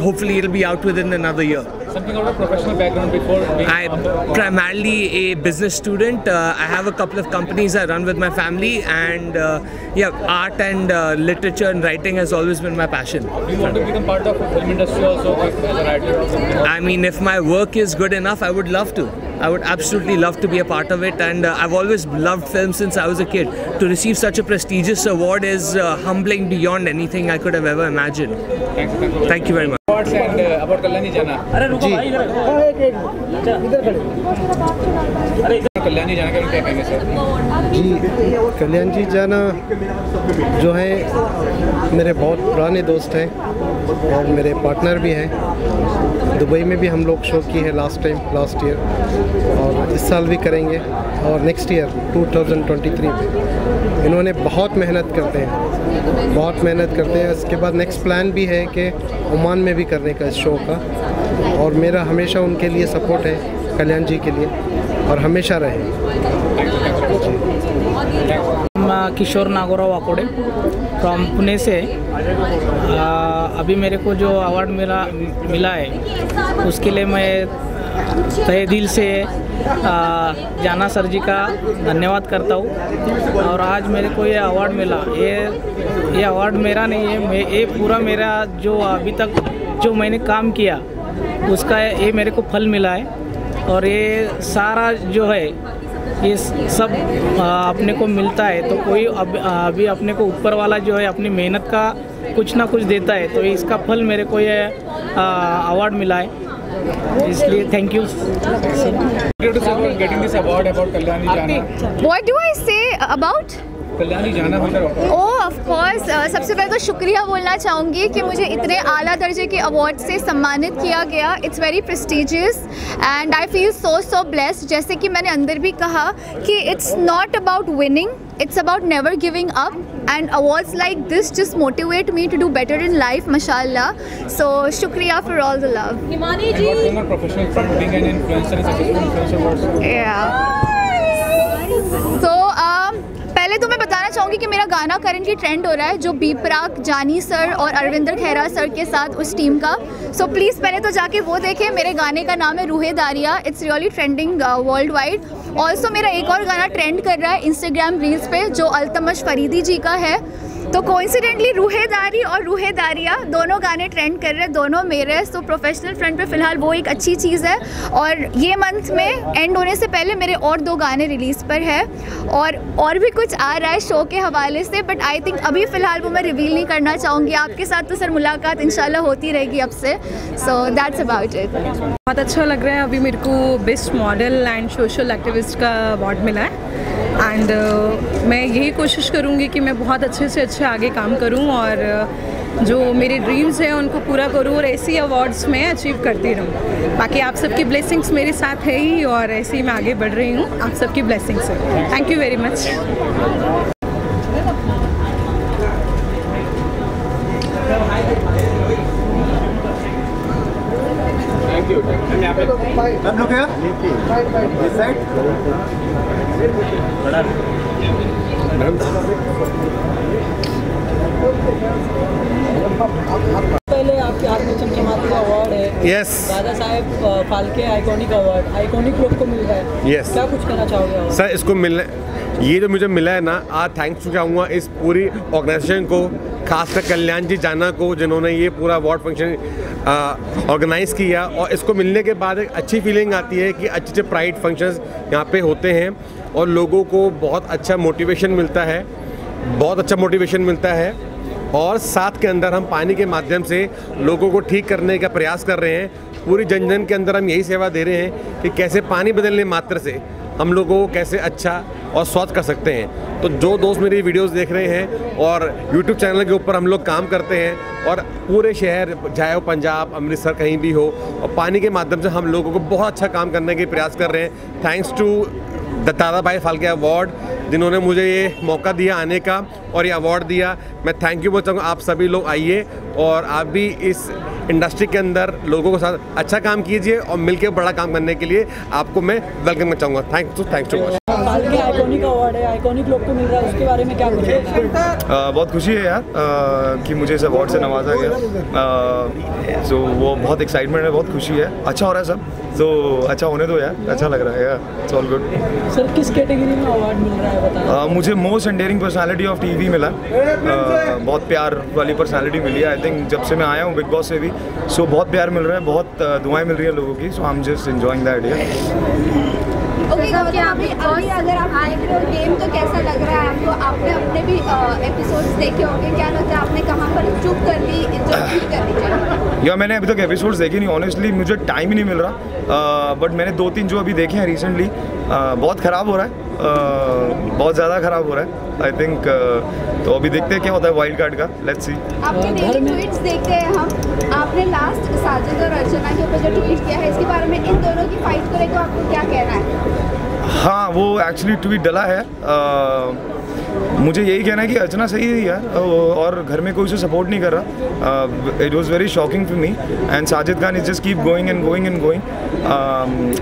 Hopefully it'll be out within another year. Something about a professional background before being I'm primarily a business student. I have a couple of companies I run with my family, and yeah, art and literature and writing has always been my passion. Do you want to become part of the film industry also as a writer or something? I mean, if my work is good enough, I would love to. I would absolutely love to be a part of it, and I've always loved film since I was a kid. To receive such a prestigious award is humbling beyond anything I could have ever imagined. Thank you very much. Awards and about Kalyani Jana. Kalyani जाना के क्या कहेंगे sir? जी, कल्याण जी जाना जो है मेरे बहुत पुराने दोस्त हैं और मेरे पार्टनर भी हैं। दुबई में भी हम लोग शो की है लास्ट ईयर, और इस साल भी करेंगे, और नेक्स्ट ईयर 2023 में। इन्होंने बहुत मेहनत करते हैं, इसके बाद नेक्स्ट प्लान भी है कि ओमान में भी करने का इस शो का, और मेरा हमेशा उनके लिए सपोर्ट है, कल्याण जी के लिए, और हमेशा रहे। किशोर नागोराव वाकोडे फ्रॉम पुणे से। अभी मेरे को जो अवार्ड मिला है उसके लिए मैं तहे दिल से जाना सर जी का धन्यवाद करता हूँ। और आज मेरे को ये अवार्ड मिला, ये अवार्ड मेरा नहीं है, ये पूरा मेरा जो अभी तक जो मैंने काम किया उसका ये मेरे को फल मिला है। और ये सारा जो है ये सब अपने को मिलता है, तो कोई अभी अपने को ऊपर वाला जो है अपनी मेहनत का कुछ ना कुछ देता है, तो इसका फल मेरे को ये अवार्ड मिला है, इसलिए thank you. Getting this award about Kalyani Jana. What do I say about? Kalyani जाना ऑफ कोर्स सबसे पहले तो शुक्रिया बोलना चाहूँगी कि मुझे इतने आला दर्जे के अवार्ड से सम्मानित किया गया। It's very prestigious and I feel so blessed. जैसे कि मैंने अंदर भी कहा कि it's not about winning, it's about never giving up, and awards like this just motivate me to do better in life, mashallah. So shukriya for all the love. Himani ji, what former professional from being an influencer and successful influencer awards? Yeah. So पहले तो मैं बताना चाहूँगी कि मेरा गाना currently trend हो रहा है, जो बी प्राक, जानी सर और अरविंदर खैरा सर के साथ उस टीम का। सो प्लीज़ पहले तो जाके वो देखें। मेरे गाने का नाम है Roohe Dariya. It's really trending worldwide. Also मेरा एक और गाना ट्रेंड कर रहा है इंस्टाग्राम रील्स पे, जो अल्तमश फरीदी जी का है। तो कोइंसिडेंटली रूहेदारी और रूहे दारिया दोनों गाने ट्रेंड कर रहे हैं, दोनों मेरे। सो प्रोफेशनल फ्रंट पे फ़िलहाल वो एक अच्छी चीज़ है। और ये मंथ में एंड होने से पहले मेरे और 2 गाने रिलीज़ पर है, और भी कुछ आ रहा है शो के हवाले से, बट आई थिंक अभी फ़िलहाल वो मैं रिवील नहीं करना चाहूँगी। आपके साथ तो सर मुलाकात इंशाल्लाह होती रहेगी अब से। So that's about it. बहुत अच्छा लग रहा है। अभी मेरे को best model and social activist का अवार्ड मिला है, एंड मैं यही कोशिश करूँगी कि मैं बहुत अच्छे से अच्छे आगे काम करूँ और जो मेरे ड्रीम्स हैं उनको पूरा करूँ, और ऐसे ही अवार्ड्स में अचीव करती रहूँ। बाकी आप सबकी ब्लेसिंग्स मेरे साथ है ही, और ऐसे ही मैं आगे बढ़ रही हूँ आप सबकी ब्लेसिंग्स से। Thank you very much. पहले आपके हाथ में चमचमाती का अवार्ड है। यस। दादा Saheb Phalke iconic award, iconic लोग को मिल रहा है। यस। क्या कुछ कहना चाहोगे सर? इसको मिलने, ये जो मुझे मिला है ना, आज थैंक्स टू चाहूँगा इस पूरी ऑर्गेनाइजेशन को, खासकर कल्याण जी जाना को, जिन्होंने ये पूरा अवार्ड फंक्शन ऑर्गेनाइज़ किया। और इसको मिलने के बाद एक अच्छी फीलिंग आती है कि अच्छे प्राइड फंक्शंस यहाँ पे होते हैं और लोगों को बहुत अच्छा मोटिवेशन मिलता है, बहुत अच्छा मोटिवेशन मिलता है। और साथ के अंदर हम पानी के माध्यम से लोगों को ठीक करने का प्रयास कर रहे हैं। पूरी जन जन के अंदर हम यही सेवा दे रहे हैं कि कैसे पानी बदलने मात्र से हम लोगों को कैसे अच्छा और स्वच्छ कर सकते हैं। तो जो दोस्त मेरी वीडियोस देख रहे हैं और यूट्यूब चैनल के ऊपर हम लोग काम करते हैं, और पूरे शहर, चाहे वो पंजाब, अमृतसर, कहीं भी हो, और पानी के माध्यम से हम लोगों को बहुत अच्छा काम करने के प्रयास कर रहे हैं। थैंक्स टू दादा भाई फाल्के अवार्ड, जिन्होंने मुझे ये मौका दिया आने का और ये अवार्ड दिया। मैं थैंक यू बोलना चाहूँगा। आप सभी लोग आइए और आप भी इस इंडस्ट्री के अंदर लोगों के साथ अच्छा काम कीजिए, और मिलकर बड़ा काम करने के लिए आपको मैं वेलकम करना चाहूँगा। Thanks too much. Phalke iconic award है, आइकॉनिक लोग को मिल रहा है, उसके बारे में क्या कुछ है? बहुत खुशी है यार कि मुझे इस अवार्ड से नवाजा गया। सो वो बहुत एक्साइटमेंट है, बहुत खुशी है। अच्छा हो रहा है सब, तो अच्छा होने दो यार, अच्छा लग रहा है यार। It's all good. सर किस कैटेगरी में अवार्ड मिल रहा है बताएं? मुझे मोस्ट एंडेयरिंग पर्सनालिटी ऑफ टीवी मिला। बहुत प्यार वाली पर्सनालिटी मिली है। आई थिंक जब से मैं आया हूँ बिग बॉस से भी, सो बहुत प्यार मिल रहा है, बहुत दुआएं मिल रही है लोगों की। So I am just enjoying that यार। ओके, अभी अगर आप आए हो गेम तो कैसा लग रहा है आपको? आपने अपने भी एपिसोड्स देखे होंगे, क्या लगता है आपने कहाँ पर चूक कर दी जो ठीक करनी चाहिए? या मैंने अभी तक एपिसोड्स देखे नहीं, ऑनेस्टली मुझे टाइम ही नहीं मिल रहा। बट मैंने 2-3 जो अभी देखे हैं रिसेंटली, बहुत ख़राब हो रहा है, बहुत ज़्यादा ख़राब हो रहा है आई थिंक। तो अभी देखते हैं क्या होता है वाइल्ड कार्ड का, लेट्स सी। आपके डेली ट्वीट्स देखते हैं हम, आपने लास्ट साजिद और अर्चना के ऊपर जो ट्वीट किया है, इसके बारे में इन दोनों की फाइट को लेकर आपको क्या कहना है? हाँ, वो एक्चुअली ट्वीट डला है। मुझे यही कहना है कि अर्चना सही है यार, और घर में कोई उसे सपोर्ट नहीं कर रहा। It was very shocking for me, and Sajid Khan is just keep going and going and going.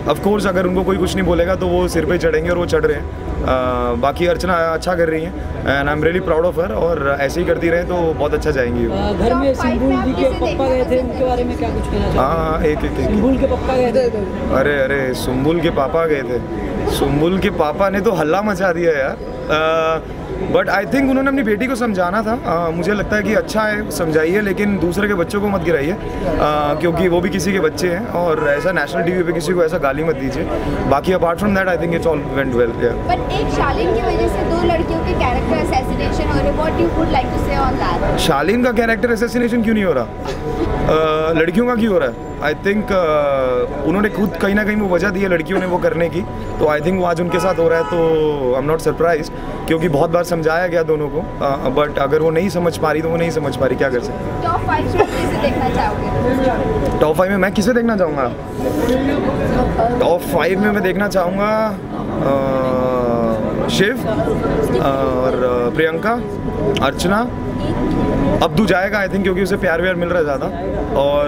Of course अगर उनको कोई कुछ नहीं बोलेगा तो वो सिर पे चढ़ेंगे, और वो चढ़ रहे हैं। बाकी अर्चना अच्छा कर रही है, and I am really proud of her, और ऐसे ही करती रहे तो बहुत अच्छा जाएंगी। घर में सिंबुल जी के पप्पा गए थे, उनके बारे में क्या कुछ कहना चाहिए? हाँ, एक सिंबुल के पापा गए थे। अरे सुंबुल के पापा गए थे। सुंबुल के पापा ने तो हल्ला मचा दिया यार। बट आई थिंक उन्होंने अपनी बेटी को समझाना था। मुझे लगता है कि अच्छा है, समझाइए, लेकिन दूसरे के बच्चों को मत गिराइए, क्योंकि वो भी किसी के बच्चे हैं, और ऐसा नेशनल टीवी पे किसी को ऐसा गाली मत दीजिए। बाकी apart from that I think it's all went well. But एक शालीन की वजह से 2 लड़कियों के कैरेक्टर असैसिनेशन हो रहे, what you would like to say on that? Shaleen का कैरेक्टर असैसिनेशन क्यों नहीं हो रहा? लड़कियों का क्यों हो रहा है? आई थिंक उन्होंने खुद कहीं ना कहीं वो वजह दी है लड़कियों ने वो करने की, तो आई थिंक वो आज उनके साथ हो रहा है, तो आई एम नॉट सरप्राइज, क्योंकि बहुत बार समझाया गया दोनों को, बट अगर वो नहीं समझ पा रही तो वो नहीं समझ पा रही, क्या कर सकते। टॉप 5 में किसे देखना चाहोगे? टॉप 5 में मैं किसे देखना चाहूँगा? टॉप 5 में मैं देखना चाहूँगा शिव और प्रियंका, अर्चना, अब्दू जाएगा आई थिंक, क्योंकि उसे प्यार व्यार मिल रहा है ज़्यादा, और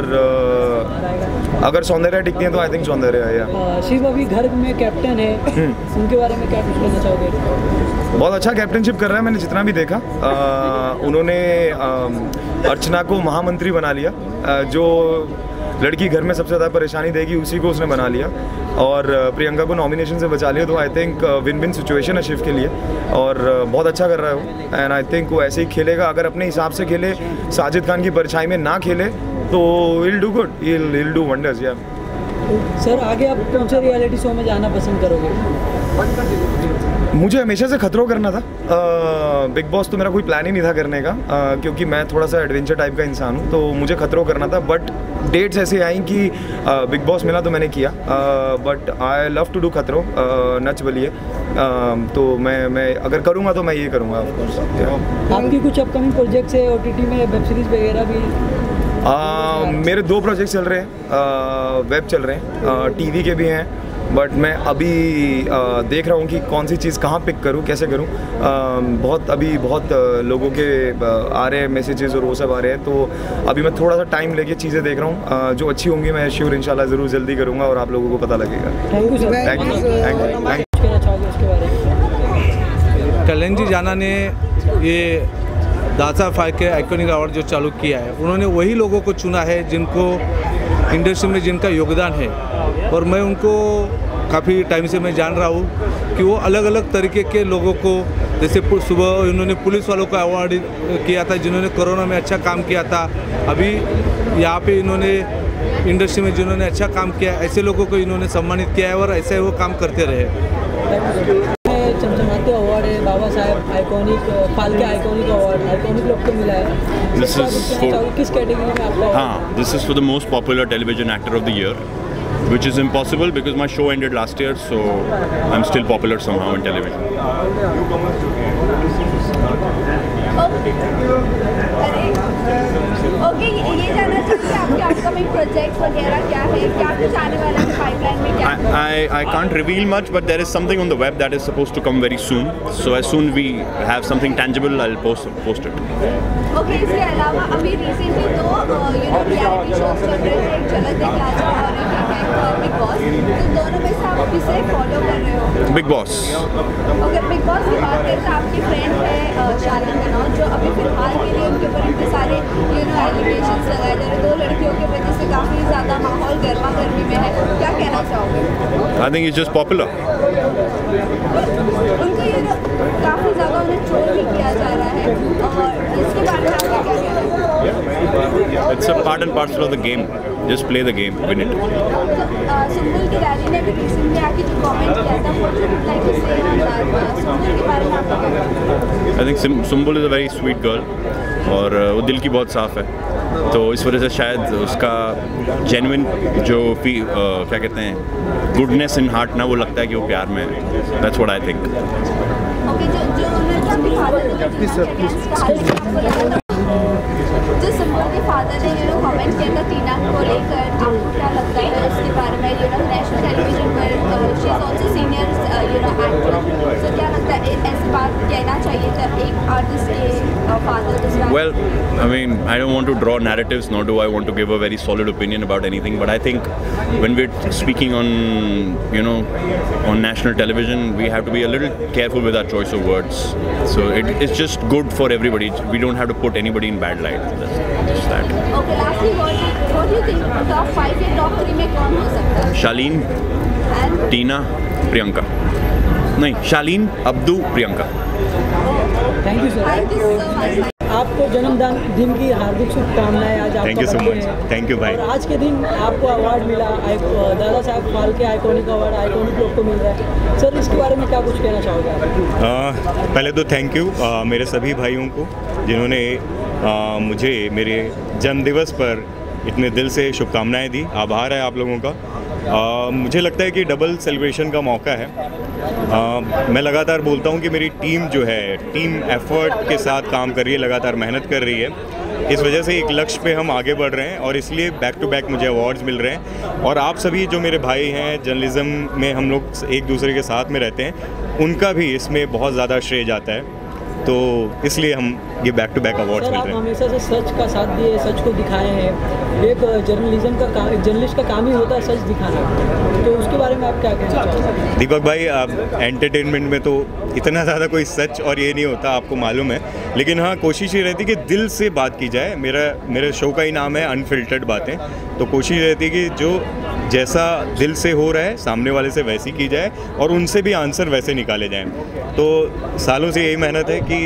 अगर सौंदर्या टिकती है तो आई थिंक सौंदर्या है। शिव अभी घर में कैप्टन है, उनके बारे में क्या कुछ कहना चाहोगे? बहुत अच्छा कैप्टनशिप कर रहा है, मैंने जितना भी देखा। उन्होंने अर्चना को महामंत्री बना लिया, जो लड़की घर में सबसे ज़्यादा परेशानी देगी उसी को उसने बना लिया, और प्रियंका को नॉमिनेशन से बचा लिया। तो I think win win situation है शिव के लिए, और बहुत अच्छा कर रहा है वो, एंड आई थिंक वो ऐसे ही खेलेगा। अगर अपने हिसाब से खेले, साजिद खान की परछाई में ना खेले, तो will do good, will do wonders. या सर आगे आप कौन से रियलिटी शो में जाना पसंद करोगे? मुझे हमेशा से खतरों करना था। बिग बॉस तो मेरा कोई प्लान ही नहीं था करने का, क्योंकि मैं थोड़ा सा एडवेंचर टाइप का इंसान हूँ, तो मुझे खतरों करना था। बट डेट्स ऐसे आई कि बिग बॉस मिला तो मैंने किया, but I love to do खतरों, नच बलिए। तो मैं अगर करूँगा तो मैं ये करूँगा ऑफ कोर्स। आपकी कुछ अपकमिंग प्रोजेक्ट्स है OTT में, वेब सीरीज़ वगैरह भी? मेरे 2 प्रोजेक्ट चल रहे हैं, वेब चल रहे हैं, टीवी के भी हैं, बट मैं अभी देख रहा हूँ कि कौन सी चीज़ कहाँ पिक करूँ, कैसे करूँ। बहुत लोगों के आ रहे हैं मैसेजेस और वो सब आ रहे हैं, तो अभी मैं थोड़ा सा टाइम लेके चीज़ें देख रहा हूँ। जो अच्छी होंगी मैं श्योर इंशाल्लाह ज़रूर जल्दी करूँगा और आप लोगों को पता लगेगा। Thank you sir. Thank you. Kalyan ji Jana ने ये दादा फाइव के आइकॉनिक अवार्ड जो चालू किया है, उन्होंने वही लोगों को चुना है जिनको इंडस्ट्री में जिनका योगदान है, और मैं उनको काफ़ी टाइम से मैं जान रहा हूँ कि वो अलग अलग तरीके के लोगों को, जैसे सुबह उन्होंने पुलिस वालों का अवार्ड किया था जिन्होंने कोरोना में अच्छा काम किया था। अभी यहाँ पे इन्होंने इंडस्ट्री में जिन्होंने अच्छा काम किया, ऐसे लोगों को इन्होंने सम्मानित किया है और ऐसे वो काम करते रहे। चमचमाते अवार्ड है Baba Saheb iconic Phalke iconic award, iconic लोग को मिला है। किस कैटेगरी में आपका? हाँ, this is for the most popular television actor of the year, which is impossible because my show ended last year, so I'm still popular somehow in television. Okay, ये जानना चाहिए आपके अपकमिंग प्रोजेक्ट्स वगैरह क्या है, क्या कुछ आने वाला है पाइपलाइन में, क्या? I can't reveal much, but there is something on the web that is supposed to come very soon. So as soon we have something tangible, I'll post it. Okay, इसके अलावा अभी रिसेंटली 2 रियलिटी शोज चल रहे थे, एक झलक दिखला और एक बिग बॉस, तो दोनों में से आप किसे फॉलो कर रहे हो? Big boss. Okay, big boss की बात करें तो आपकी फ्रेंड है शालीन कनौज, जो अभी फिलहाल के लिए उनके ऊपर इतने सारे एलिगेशंस लगाए जा रहे हैं, 2 लड़कियों की वजह से काफ़ी ज़्यादा माहौल गर्मा गर्मी में है, क्या कहना चाहोगे? I think he's just popular. उनकी काफ़ी ज़्यादा उन्हें ट्रोल भी किया जा रहा है, और इसके बारे में आपका क्या कहना है? It's a part and parcel of the game. Just play the game, win it. Sumbul की रैली ने भी रिसेंटली आके जो कमेंट किया था, वो जो लाइक से सुम्बुल के बारे में आपका क्या कहना है? I think Sumbul is a very sweet girl, और वो दिल की बहुत साफ़ है, तो इस वजह से शायद उसका जेन्युइन जो क्या कहते हैं गुडनेस इन हार्ट ना, वो लगता है कि वो प्यार में है। That's what I think. जो सुम्बुल के फादर ने कमेंट किया था टीना को लेकर, आपको क्या लगता है इसके बारे में? नेशनल टेलीविजन पर she is also senior actor, तो क्या लगता है ऐसी बात कहना चाहिए था एक आर्टिस्ट के father? Well, I mean, I don't want to draw narratives, nor do I want to give a very solid opinion about anything, but I think when we're speaking on, on national television, we have to be a little careful with our choice of words. So it's just good for everybody. We don't have to put anybody in bad light. Just that. Okay, lastly, what do you think top 5 या top 3 में कौन हो सकता है? शालीन, टीना, प्रियंका। नहीं, Shalin, Abdu, Priyanka. Thank you sir. आपको जन्मदिन की हार्दिक शुभकामनाएं। आज thank you so much. Thank you भाई। और आज के दिन आपको अवार्ड मिला, Dada Saheb Phalke iconic award, iconic लोग को मिल रहा है सर, इसके बारे में क्या कुछ कहना चाहोगे आप? पहले तो थैंक यू मेरे सभी भाइयों को जिन्होंने मुझे मेरे जन्मदिवस पर इतने दिल से शुभकामनाएं दी। आभार है आप लोगों का। मुझे लगता है कि डबल सेलिब्रेशन का मौका है। मैं लगातार बोलता हूँ कि मेरी टीम जो है, टीम एफर्ट के साथ काम कर रही है, लगातार मेहनत कर रही है। इस वजह से एक लक्ष्य पे हम आगे बढ़ रहे हैं और इसलिए बैक टू बैक मुझे अवार्ड्स मिल रहे हैं। और आप सभी जो मेरे भाई हैं, जर्नलिज्म में हम लोग एक दूसरे के साथ में रहते हैं, उनका भी इसमें बहुत ज़्यादा श्रेय जाता है, तो इसलिए हम ये बैक टू बैक अवार्ड्स मिल रहे हैं। हमेशा से सच का साथ दिए, सच को दिखाए हैं। एक जर्नलिस्ट का काम ही होता है सच दिखाना, तो उसके बारे में आप क्या कहना चाहोगे? दीपक भाई, आप एंटरटेनमेंट में तो इतना ज़्यादा कोई सच और ये नहीं होता, आपको मालूम है, लेकिन हाँ कोशिश ये रहती है कि दिल से बात की जाए। मेरे शो का ही नाम है अनफिल्टर्ड बातें, तो कोशिश रहती है कि जो जैसा दिल से हो रहा है सामने वाले से वैसी की जाए और उनसे भी आंसर वैसे निकाले जाएं। तो सालों से यही मेहनत है कि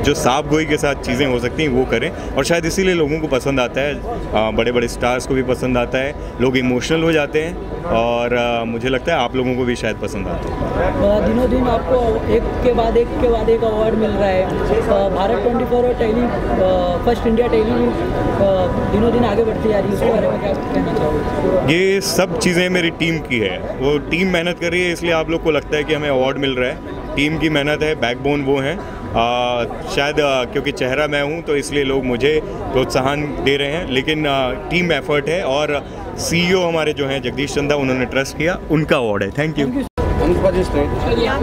जो साफ गोई के साथ चीज़ें हो सकती हैं वो करें, और शायद इसीलिए लोगों को पसंद आता है, बड़े बड़े स्टार्स को भी पसंद आता है, लोग इमोशनल हो जाते हैं, और मुझे लगता है आप लोगों को भी शायद पसंद आता है। दिनों दिन आपको एक के बाद एक अवार्ड मिल रहा है। भारत 24 और फर्स्ट इंडिया टेली दिनों दिन आगे बढ़ती जा रही है, उसके बारे में क्या कहना चाहोगे? ये सब चीज़ें मेरी टीम की है, वो टीम मेहनत कर रही है, इसलिए आप लोग को लगता है कि हमें अवार्ड मिल रहा है। टीम की मेहनत है, बैकबोन वो हैं। शायद क्योंकि चेहरा मैं हूं तो इसलिए लोग मुझे प्रोत्साहन दे रहे हैं, लेकिन टीम एफर्ट है, और CEO हमारे जो हैं जगदीश चंदा, उन्होंने ट्रस्ट किया, उनका अवार्ड है। Thank you. यहाँ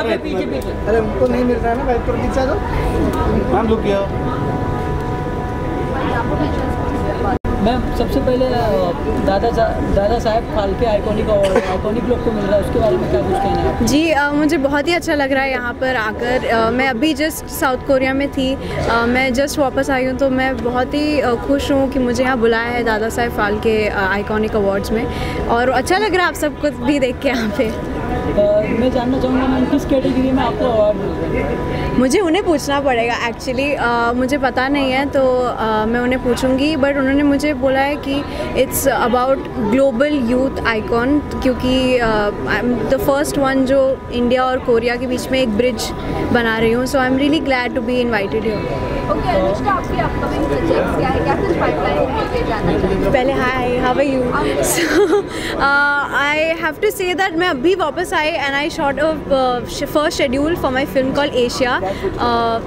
पे पीछे। अरे उनको नहीं मिल रहा है ना, बैठ कर पीछे दो। मैम रुक गया। मैम सबसे पहले Dada Saheb Phalke iconic award iconic लोग को मिल रहा है, उसके बारे में क्या कुछ कहना है? जी मुझे बहुत ही अच्छा लग रहा है यहाँ पर आकर। मैं अभी जस्ट साउथ कोरिया में थी, मैं जस्ट वापस आई हूँ, तो मैं बहुत ही खुश हूँ कि मुझे यहाँ बुलाया है दादा साहब फाल्के आइकॉनिक अवार्ड्स में, और अच्छा लग रहा है आप सबको भी देख के यहाँ पे। मैं जानना चाहूँगा मैम किस कैटेगरी में आपको अवार्ड मिल रहा है? मुझे उन्हें पूछना पड़ेगा एक्चुअली, मुझे पता नहीं है, तो मैं उन्हें पूछूंगी, बट उन्होंने मुझे बोला है कि it's about global youth icon, क्योंकि I am the first one जो इंडिया और कोरिया के बीच में एक ब्रिज बना रही हूँ, so I am really glad to be invited here. Okay Anushka, आपकी अपकमिंग प्रोजेक्ट्स क्या है, क्या कुछ पाइपलाइन में जाना चाहिए? पहले hi, how are you? So I have to say that मैं अभी वापस आई and I shot a first schedule for my film call Asia.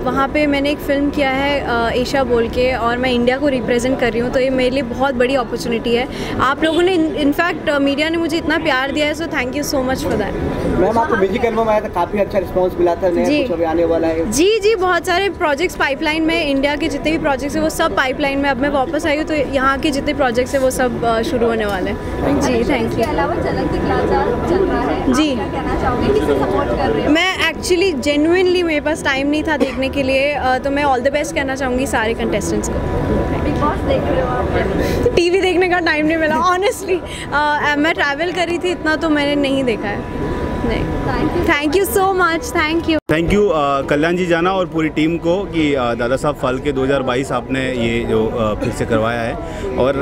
वहाँ पे मैंने एक फ़िल्म किया है एशिया बोल के, और मैं इंडिया को रिप्रेजेंट कर रही हूँ, तो ये मेरे लिए बहुत बड़ी अपॉर्चुनिटी है। आप लोगों ने इनफैक्ट मीडिया ने मुझे इतना प्यार दिया है, सो thank you so much for that. Ma'am आपको म्यूजिक एल्बम आया था, काफ़ी अच्छा रिस्पांस मिला था, नया कुछ अभी आने वाला है? जी बहुत सारे प्रोजेक्ट्स पाइपलाइन में, इंडिया के जितने भी प्रोजेक्ट्स हैं वो सब पाइपलाइन में। अब मैं वापस आई हूँ तो यहाँ के जितने प्रोजेक्ट्स हैं वो सब शुरू होने वाले हैं। जी थैंक यू। इसके अलावा झलक दिखलाजा चल रहा है, जी क्या कहना चाहोगे, किसे सपोर्ट कर रहे हो? मैं एक्चुअली जेन्युइनली मेरे पास टाइम नहीं था देखने के लिए, तो मैं ऑल द बेस्ट कहना चाहूँगी सारे कंटेस्टेंट्स को। बिग बॉस देख रहे हो आप? टीवी देखने का टाइम नहीं मिला ऑनेस्टली, मैं ट्रैवल कर रही थी, इतना तो मैंने नहीं देखा है। नहीं, thank you so much, thank you Kalyan ji Jana और पूरी टीम को कि दादा साहब फाल्के 2022 आपने ये जो फिर से करवाया है, और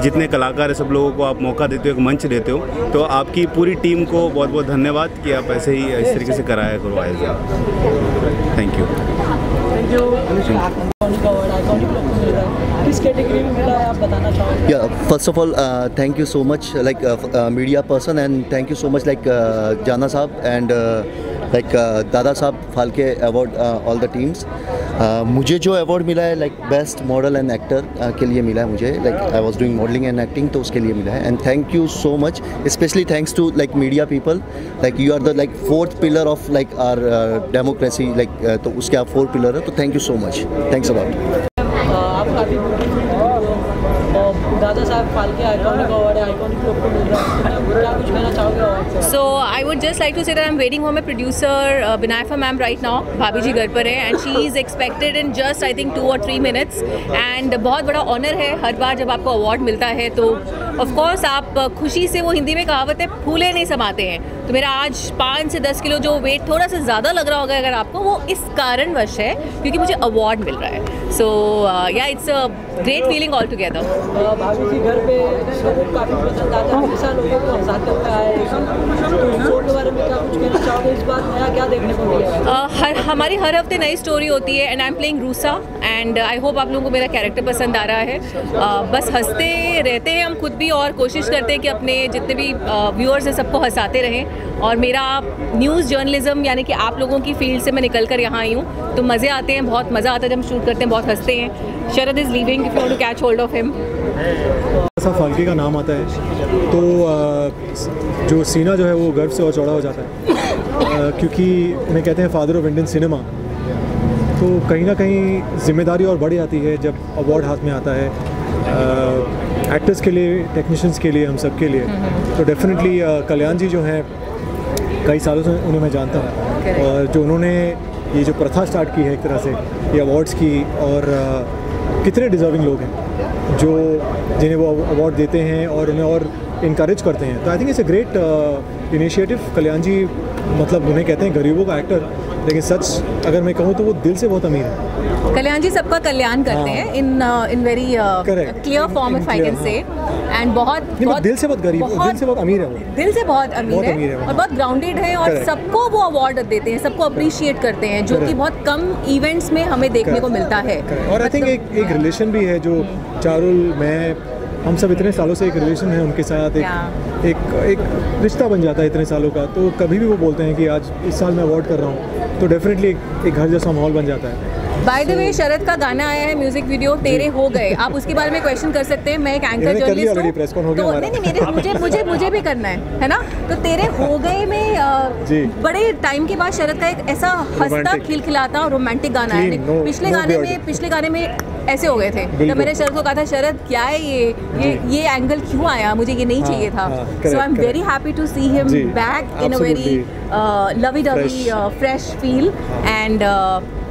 जितने कलाकार है सब लोगों को आप मौका देते हो, एक मंच देते हो, तो आपकी पूरी टीम को बहुत बहुत धन्यवाद कि आप ऐसे ही इस तरीके से कराया करवाया। Thank you. किस कैटेगरी में मिला है आप बताना चाहोगे? First of all thank you so much like media person, and thank you so much like जाना साहब एंड लाइक दादा साहब Phalke award all the teams. मुझे जो अवार्ड मिला है like best model and actor के लिए मिला है मुझे, like I was doing modelling and acting, तो उसके लिए मिला है। And thank you so much, specially thanks to like media people, like you are the like fourth pillar of like our democracy, like तो उसके आप फोर्थ पिलर है, तो thank you so much, thanks about. Dada साहब Phalke iconic award है, iconic लोग को मिल रहा है, क्या कुछ कहना चाहोगे? So I would just like to say that I'm waiting for my producer Binayfa ma'am right now. भाभी जी घर पर है and she is expected in just I think 2 or 3 minutes and बहुत बड़ा ऑनर है हर बार जब आपको अवार्ड मिलता है, तो ऑफ कोर्स आप खुशी से, वो हिंदी में कहावत है, फूले नहीं समाते हैं, तो मेरा आज 5 से 10 किलो जो वेट थोड़ा सा ज़्यादा लग रहा होगा अगर आपको, वो इस कारणवश है क्योंकि मुझे अवार्ड मिल रहा है। सो या it's a great feeling all together. भाभी जी घर पे लोगों को काफ़ी पसंद आता है, हमेशा लोगों को हंसाते हुए आए, तो शो के बारे में क्या कुछ कहना चाहोगे इस बार नया क्या देखने को मिलेगा? हमारी हर हफ्ते नई स्टोरी होती है and I am playing RUSA and I hope आप लोगों को मेरा कैरेक्टर पसंद आ रहा है। बस हंसते रहते हैं हम खुद भी और कोशिश करते हैं कि अपने जितने भी व्यूअर्स हैं सबको हंसाते रहें। और मेरा न्यूज़ जर्नलिज्म यानी कि आप लोगों की फील्ड से मैं निकल कर यहाँ आई हूँ, तो मज़े आते हैं, बहुत मज़ा आता है जब हम शूट करते हैं, बहुत हंसते हैं। Sharad is leaving, if you want to catch hold of him. Dada Phalke का नाम आता है तो जो सीना जो है वो गर्व से और चौड़ा हो जाता है, क्योंकि उन्हें कहते हैं फादर ऑफ इंडियन सिनेमा। तो कहीं ना कहीं जिम्मेदारी और बढ़ जाती है जब अवार्ड हाथ में आता है, एक्टर्स के लिए, टेक्नीशियंस के लिए, हम सब के लिए। तो डेफिनेटली कल्याण जी जो हैं, कई सालों से उन्हें मैं जानता हूँ, और जो उन्होंने ये जो प्रथा स्टार्ट की है एक तरह से ये अवार्ड्स की, और कितने डिज़र्विंग लोग हैं जो जिन्हें वो अवार्ड देते हैं और उन्हें और इनकरेज करते हैं। तो I think it's a great initiative. Kalyan ji मतलब उन्हें कहते हैं गरीबों का एक्टर, लेकिन सच अगर मैं कहूँ तो वो दिल से बहुत अमीर है। कल्याण जी सबका कल्याण करते हैं in very clear form if I can say, and बहुत दिल से बहुत गरीब, दिल से बहुत अमीर है वो, दिल से बहुत अमीर है और बहुत ग्राउंडेड है, और सबको वो अवार्ड देते हैं, सबको अप्रिशिएट करते हैं, जो कि बहुत कम इवेंट्स में हमें देखने को मिलता है। और आई थिंक एक रिलेशन भी है जो चारुल, मैं, हम सब इतने सालों से एक रिलेशन है उनके साथ, एक रिश्ता बन जाता है इतने सालों का। तो कभी भी वो बोलते हैं कि आज इस साल मैं अवार्ड कर रहा हूँ, तो डेफिनेटली एक घर जैसा माहौल बन जाता है। बाय द वे शरद का गाना आया है, म्यूजिक वीडियो तेरे हो गए, आप उसके बारे में क्वेश्चन कर सकते हैं। मैं एक एंकर जर्नलिस्ट हूँ, तो नहीं मुझे भी करना है ना। तो तेरे हो गए में बड़े टाइम के बाद शरद का एक ऐसा हंसता खिलखिलाता और रोमांटिक गाना है। पिछले गाने में ऐसे हो गए थे, तो मैंने शरद को कहा था, शरद क्या है ये एंगल क्यों आया, मुझे ये नहीं चाहिए था। So I am very happy to see him back in a very lovey dovey fresh feel and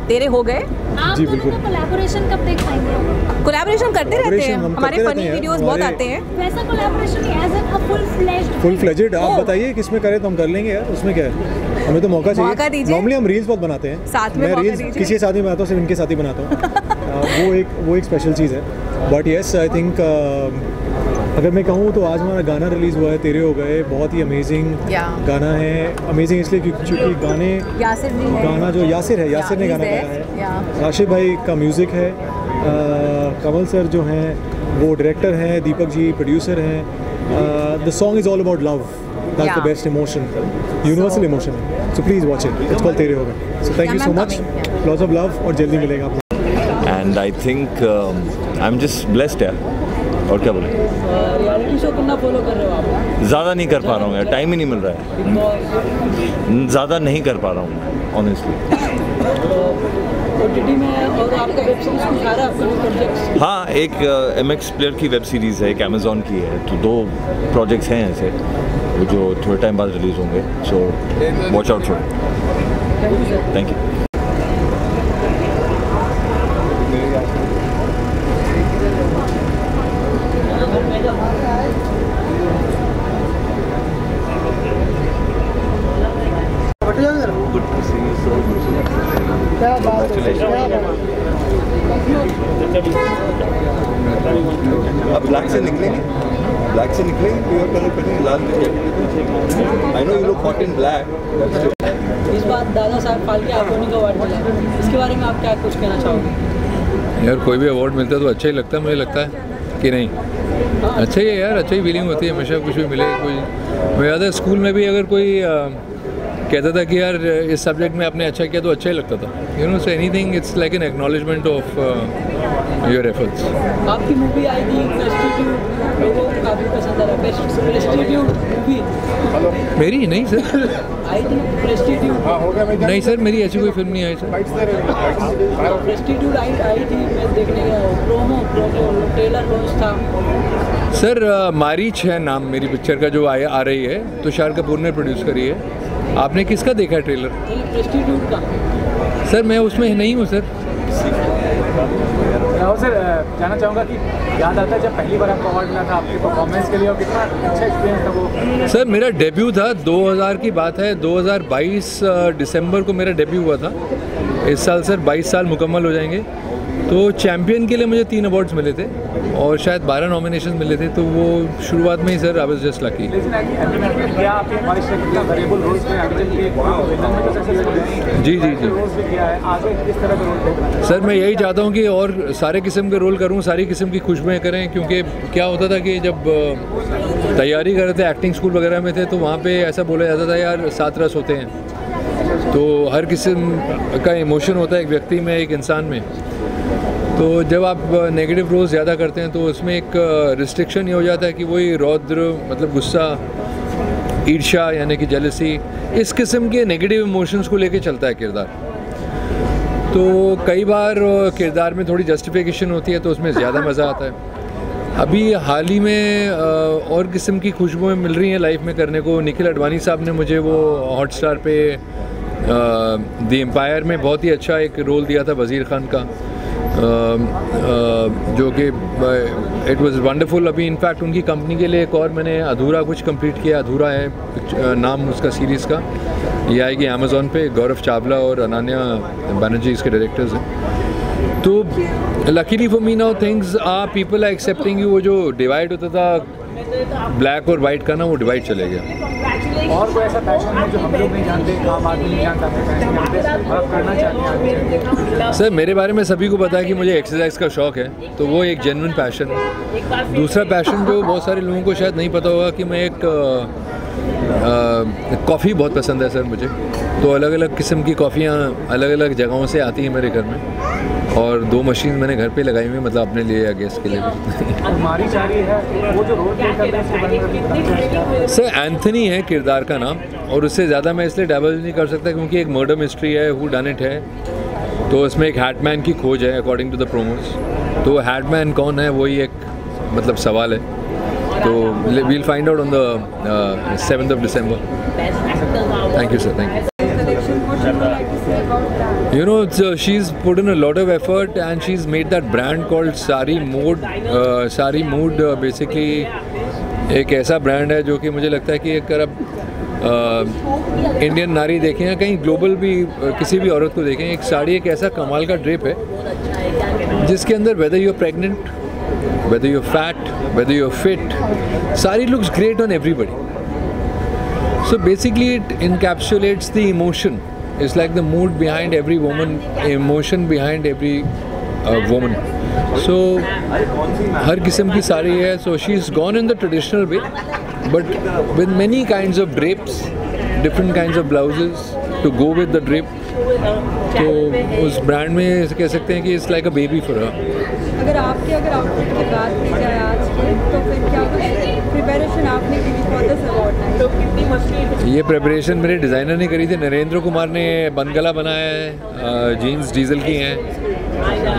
Tere Ho गए। आप दोनों का कोलैबोरेशन कब देख पाएंगे? कोलैबोरेशन करते रहते हैं, हमारे फनी वीडियोस बहुत आते हैं। वैसा collaboration as a full fledged आप बताइए किसमें करें तो हम कर लेंगे यार, उसमें क्या है, हमें तो मौका चाहिए। नॉर्मली हम रील्स बहुत बनाते हैं साथ में, मैं रील्स किसी के साथ नहीं बनाता हूँ, सिर्फ इनके साथ ही बनाता हूँ। वो एक स्पेशल चीज़ है। बट येस आई थिंक अगर मैं कहूँ तो आज हमारा गाना रिलीज़ हुआ है, तेरे हो गए, बहुत ही अमेजिंग गाना है। अमेजिंग इसलिए क्योंकि गाना जो यासिर ने गाना गाया है, राशिद भाई का म्यूज़िक है, कमल सर जो हैं वो डायरेक्टर हैं, दीपक जी प्रोड्यूसर हैं। The song is all about love, that's the best emotion, universal emotion है। So please watch it, it's called Tere Ho Gaye. So thank you so much, lots of love, और जल्दी मिलेगा आपको। And I think I am just blessed यार, और क्या बोले। Reality show कितना फॉलो कर रहे हो आप? ज़्यादा नहीं कर पा रहा हूँ यार, टाइम ही नहीं मिल रहा है, ज़्यादा नहीं कर पा रहा हूँ ऑनेस्टली। OTT में और आपका वेब सीरीज कुछ आ रहा है आपका प्रोजेक्ट्स? हाँ, एक MX प्लेयर की वेब सीरीज़ है, एक अमेज़ॉन की है, तो 2 प्रोजेक्ट्स हैं ऐसे जो थोड़े टाइम बाद रिलीज़ होंगे। So watch out for it. Thank you. अब ब्लैक से निकलेंगे, प्योर कलर पहनेंगे, लाल I know you look hot in black. इस बार दादा साहब फाल्के आइकॉनिक अवार्ड मिला, इसके बारे में आप क्या कुछ कहना चाहोगे? यार कोई भी अवार्ड मिलता है तो अच्छा ही लगता है, मुझे लगता है कि नहीं, अच्छा ही है यार, अच्छा ही फीलिंग होती है हमेशा कुछ भी मिले। कोई मैं याद है स्कूल में भी अगर कोई कहता था कि यार इस सब्जेक्ट में आपने अच्छा किया तो अच्छा ही लगता था, you know. So anything it's like an acknowledgement of your efforts. आपकी मूवी आई थी प्रेस्टिट्यूट, लोगों को काफ़ी पसंद आ रहा है। प्रेस्टिट्यूट मूवी मेरी नहीं सर, आई थी प्रेस्टिट्यूट। नहीं सर, मेरी ऐसी कोई फिल्म नहीं आई सर। प्रेस्टिट्यूट आई थी, मैं देखने गया, प्रोमो ट्रेलर लॉन्च था सर। मारीच है नाम मेरी पिक्चर का, जो आ रही है, तुषार कपूर ने प्रोड्यूस करी है। आपने किसका देखा है ट्रेलर? प्रेस्टिट्यूट का। सर मैं उसमें नहीं हूँ सर। राहुल सर, जानना चाहूँगा कि याद आता है जब पहली बार आपको अवार्ड मिला था आपकी परफॉर्मेंस के लिए, और कितना अच्छा एक्सपीरियंस था वो? सर मेरा डेब्यू था, 2000 की बात है, 2022 दिसंबर को मेरा डेब्यू हुआ था। इस साल सर 22 साल मुकम्मल हो जाएंगे। तो चैम्पियन के लिए मुझे 3 अवार्ड्स मिले थे और शायद 12 नॉमिनेशन मिले थे, तो वो शुरुआत में ही sir I was just lucky. जी जी जी सर, मैं यही चाहता हूँ कि और सारे किस्म के रोल करूँ, सारी किस्म की खुशबुएँ करें, क्योंकि क्या होता था कि जब तैयारी कर रहे थे एक्टिंग स्कूल वगैरह में थे तो वहाँ पे ऐसा बोला जाता था यार 7 रस होते हैं, तो हर किस्म का इमोशन होता है एक व्यक्ति में, एक इंसान में। तो जब आप नेगेटिव रोल्स ज़्यादा करते हैं तो उसमें एक रिस्ट्रिक्शन ये हो जाता है कि वही रौद्र मतलब गुस्सा, ईर्ष्या यानी कि जेलसी, इस किस्म के नेगेटिव इमोशंस को लेके चलता है किरदार। तो कई बार किरदार में थोड़ी जस्टिफिकेशन होती है तो उसमें ज़्यादा मज़ा आता है। अभी हाल ही में और किस्म की खुशबुएँ मिल रही हैं लाइफ में करने को। निखिल अडवाणी साहब ने मुझे वो हॉटस्टार पे द एम्पायर में बहुत ही अच्छा एक रोल दिया था वज़ीर खान का, जो कि इट वाज वंडरफुल। अभी इनफैक्ट उनकी कंपनी के लिए एक और मैंने अधूरा कुछ कंप्लीट किया, अधूरा है नाम उसका सीरीज़ का, ये आएगी अमेज़ॉन पे। गौरव चावला और अनन्या बनर्जी इसके डायरेक्टर्स हैं। तो luckily for me now things are people are accepting you. वो जो डिवाइड होता था ब्लैक और वाइट का ना, वो डिवाइड चले गया। और कोई ऐसा पैशन है जो हम लोग नहीं जानते, आम आदमी नहीं जानता, आप करना चाहते हैं? सर मेरे बारे में सभी को पता है कि मुझे एक्सरसाइज का शौक़ है, तो वो एक जेन्युइन पैशन है। दूसरा पैशन जो बहुत सारे लोगों को शायद नहीं पता होगा कि मैं एक कॉफ़ी बहुत पसंद है सर मुझे। तो अलग अलग किस्म की कॉफ़ियाँ अलग अलग जगहों से आती हैं मेरे घर में, और 2 मशीन मैंने घर पे लगाई हुई, मतलब अपने लिए या गेस्ट के लिए भी। मारी जा रही है वो जो रोल प्ले कर रहे हैं सर एंथनी है किरदार का नाम, और उससे ज़्यादा मैं इसलिए डबल नहीं कर सकता क्योंकि एक मर्डर मिस्ट्री है, हू डन इट है, तो उसमें एक हैटमैन की खोज है अकॉर्डिंग टू द प्रोमोस। तो हैटमैन कौन है वही एक मतलब सवाल है, तो we'll find out on the 7th of December. Thank you sir, thank you. You know, she's put in a lot of effort and she's made that brand called Sari Mood. Sari Mood basically एक ऐसा brand है जो कि मुझे लगता है कि अगर आप इंडियन नारी देखें या कहीं ग्लोबल भी किसी भी औरत को देखें, एक साड़ी एक ऐसा कमाल का ड्रेप है जिसके अंदर whether you are pregnant, whether you're fat, whether you're fit, sari looks great on everybody. So basically it encapsulates the emotion. It's like the mood behind every woman, emotion behind every woman. So हर किस्म की साड़ी है. So she's gone in the traditional way, but with many kinds of drapes, different kinds of blouses to go with the drape. तो उस brand में कह सकते हैं कि it's like a baby for her. अगर आउटफिट की बात की जाए आज की, तो फिर क्या प्रिपरेशन आपने की फॉर दिस अवार्ड? ये प्रिपरेशन मेरे डिज़ाइनर ने करी थी, नरेंद्र कुमार ने बनगला बनाया है, जीन्स डीजल की हैं,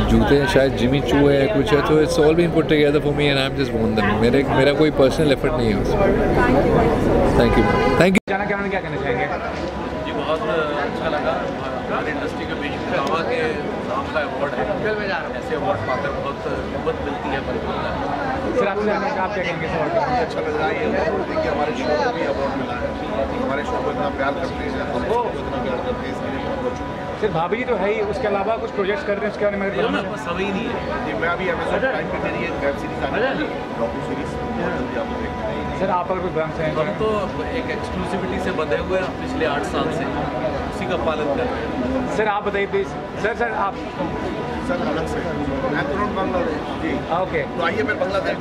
जूते शायद जिमी चू है कुछ है, तो it's all been put together for me and I am just won them. मेरा कोई पर्सनल एफर्ट नहीं है उसमें। Thank you. क्या कहना चाहेंगे? बहुत अच्छा लगा, हमारी इंडस्ट्री के बीच में बाबा के नाम का अवार्ड है, ऐसे अवार्ड पाकर बहुत हिम्मत मिलती है, बल मिलता है। सर आप क्या कहेंगे? अच्छा लग रहा है कि हमारे शो को भी अवार्ड मिला है, हमारे शो को इतना प्यार करते हैं, हमको इतना प्यार करते हैं, इसके लिए बहुत बहुत शुक्रिया। सिर्फ भाभी जी तो है ही, उसके अलावा कुछ प्रोजेक्ट्स कर रहे हैं उसके बारे में? बस सभी नहीं है, मैं अभी अमेज़न प्राइम पे मेरी एक वेब सीरीज आने वाली है, डॉक्यू सीरीज, आप लोग देखते हैं। सर आप अगर कोई ब्रांड से हम तो एक एक्सक्लूसिविटी से बंधे हुए हैं पिछले 8 साल से, उसी का पालन कर रहे हैं। सर आप बताइए प्लीज। सर आप सर अलग से मैं तुरंत बांग्लादेश जी। ओके, तो आइए मैं Bangladesh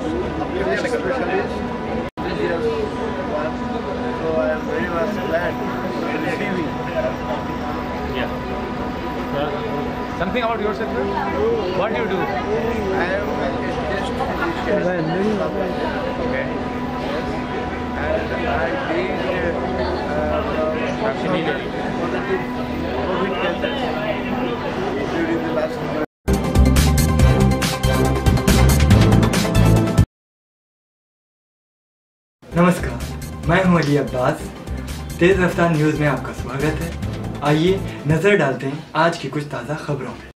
something about yourself, sir? What do you do? I am a guest okay. And I did positive COVID cases during the last. नमस्कार, मैं हूं अली अब्बास। तेज़ रफ्तार न्यूज़ में आपका स्वागत है। आइए नज़र डालते हैं आज की कुछ ताज़ा खबरों में।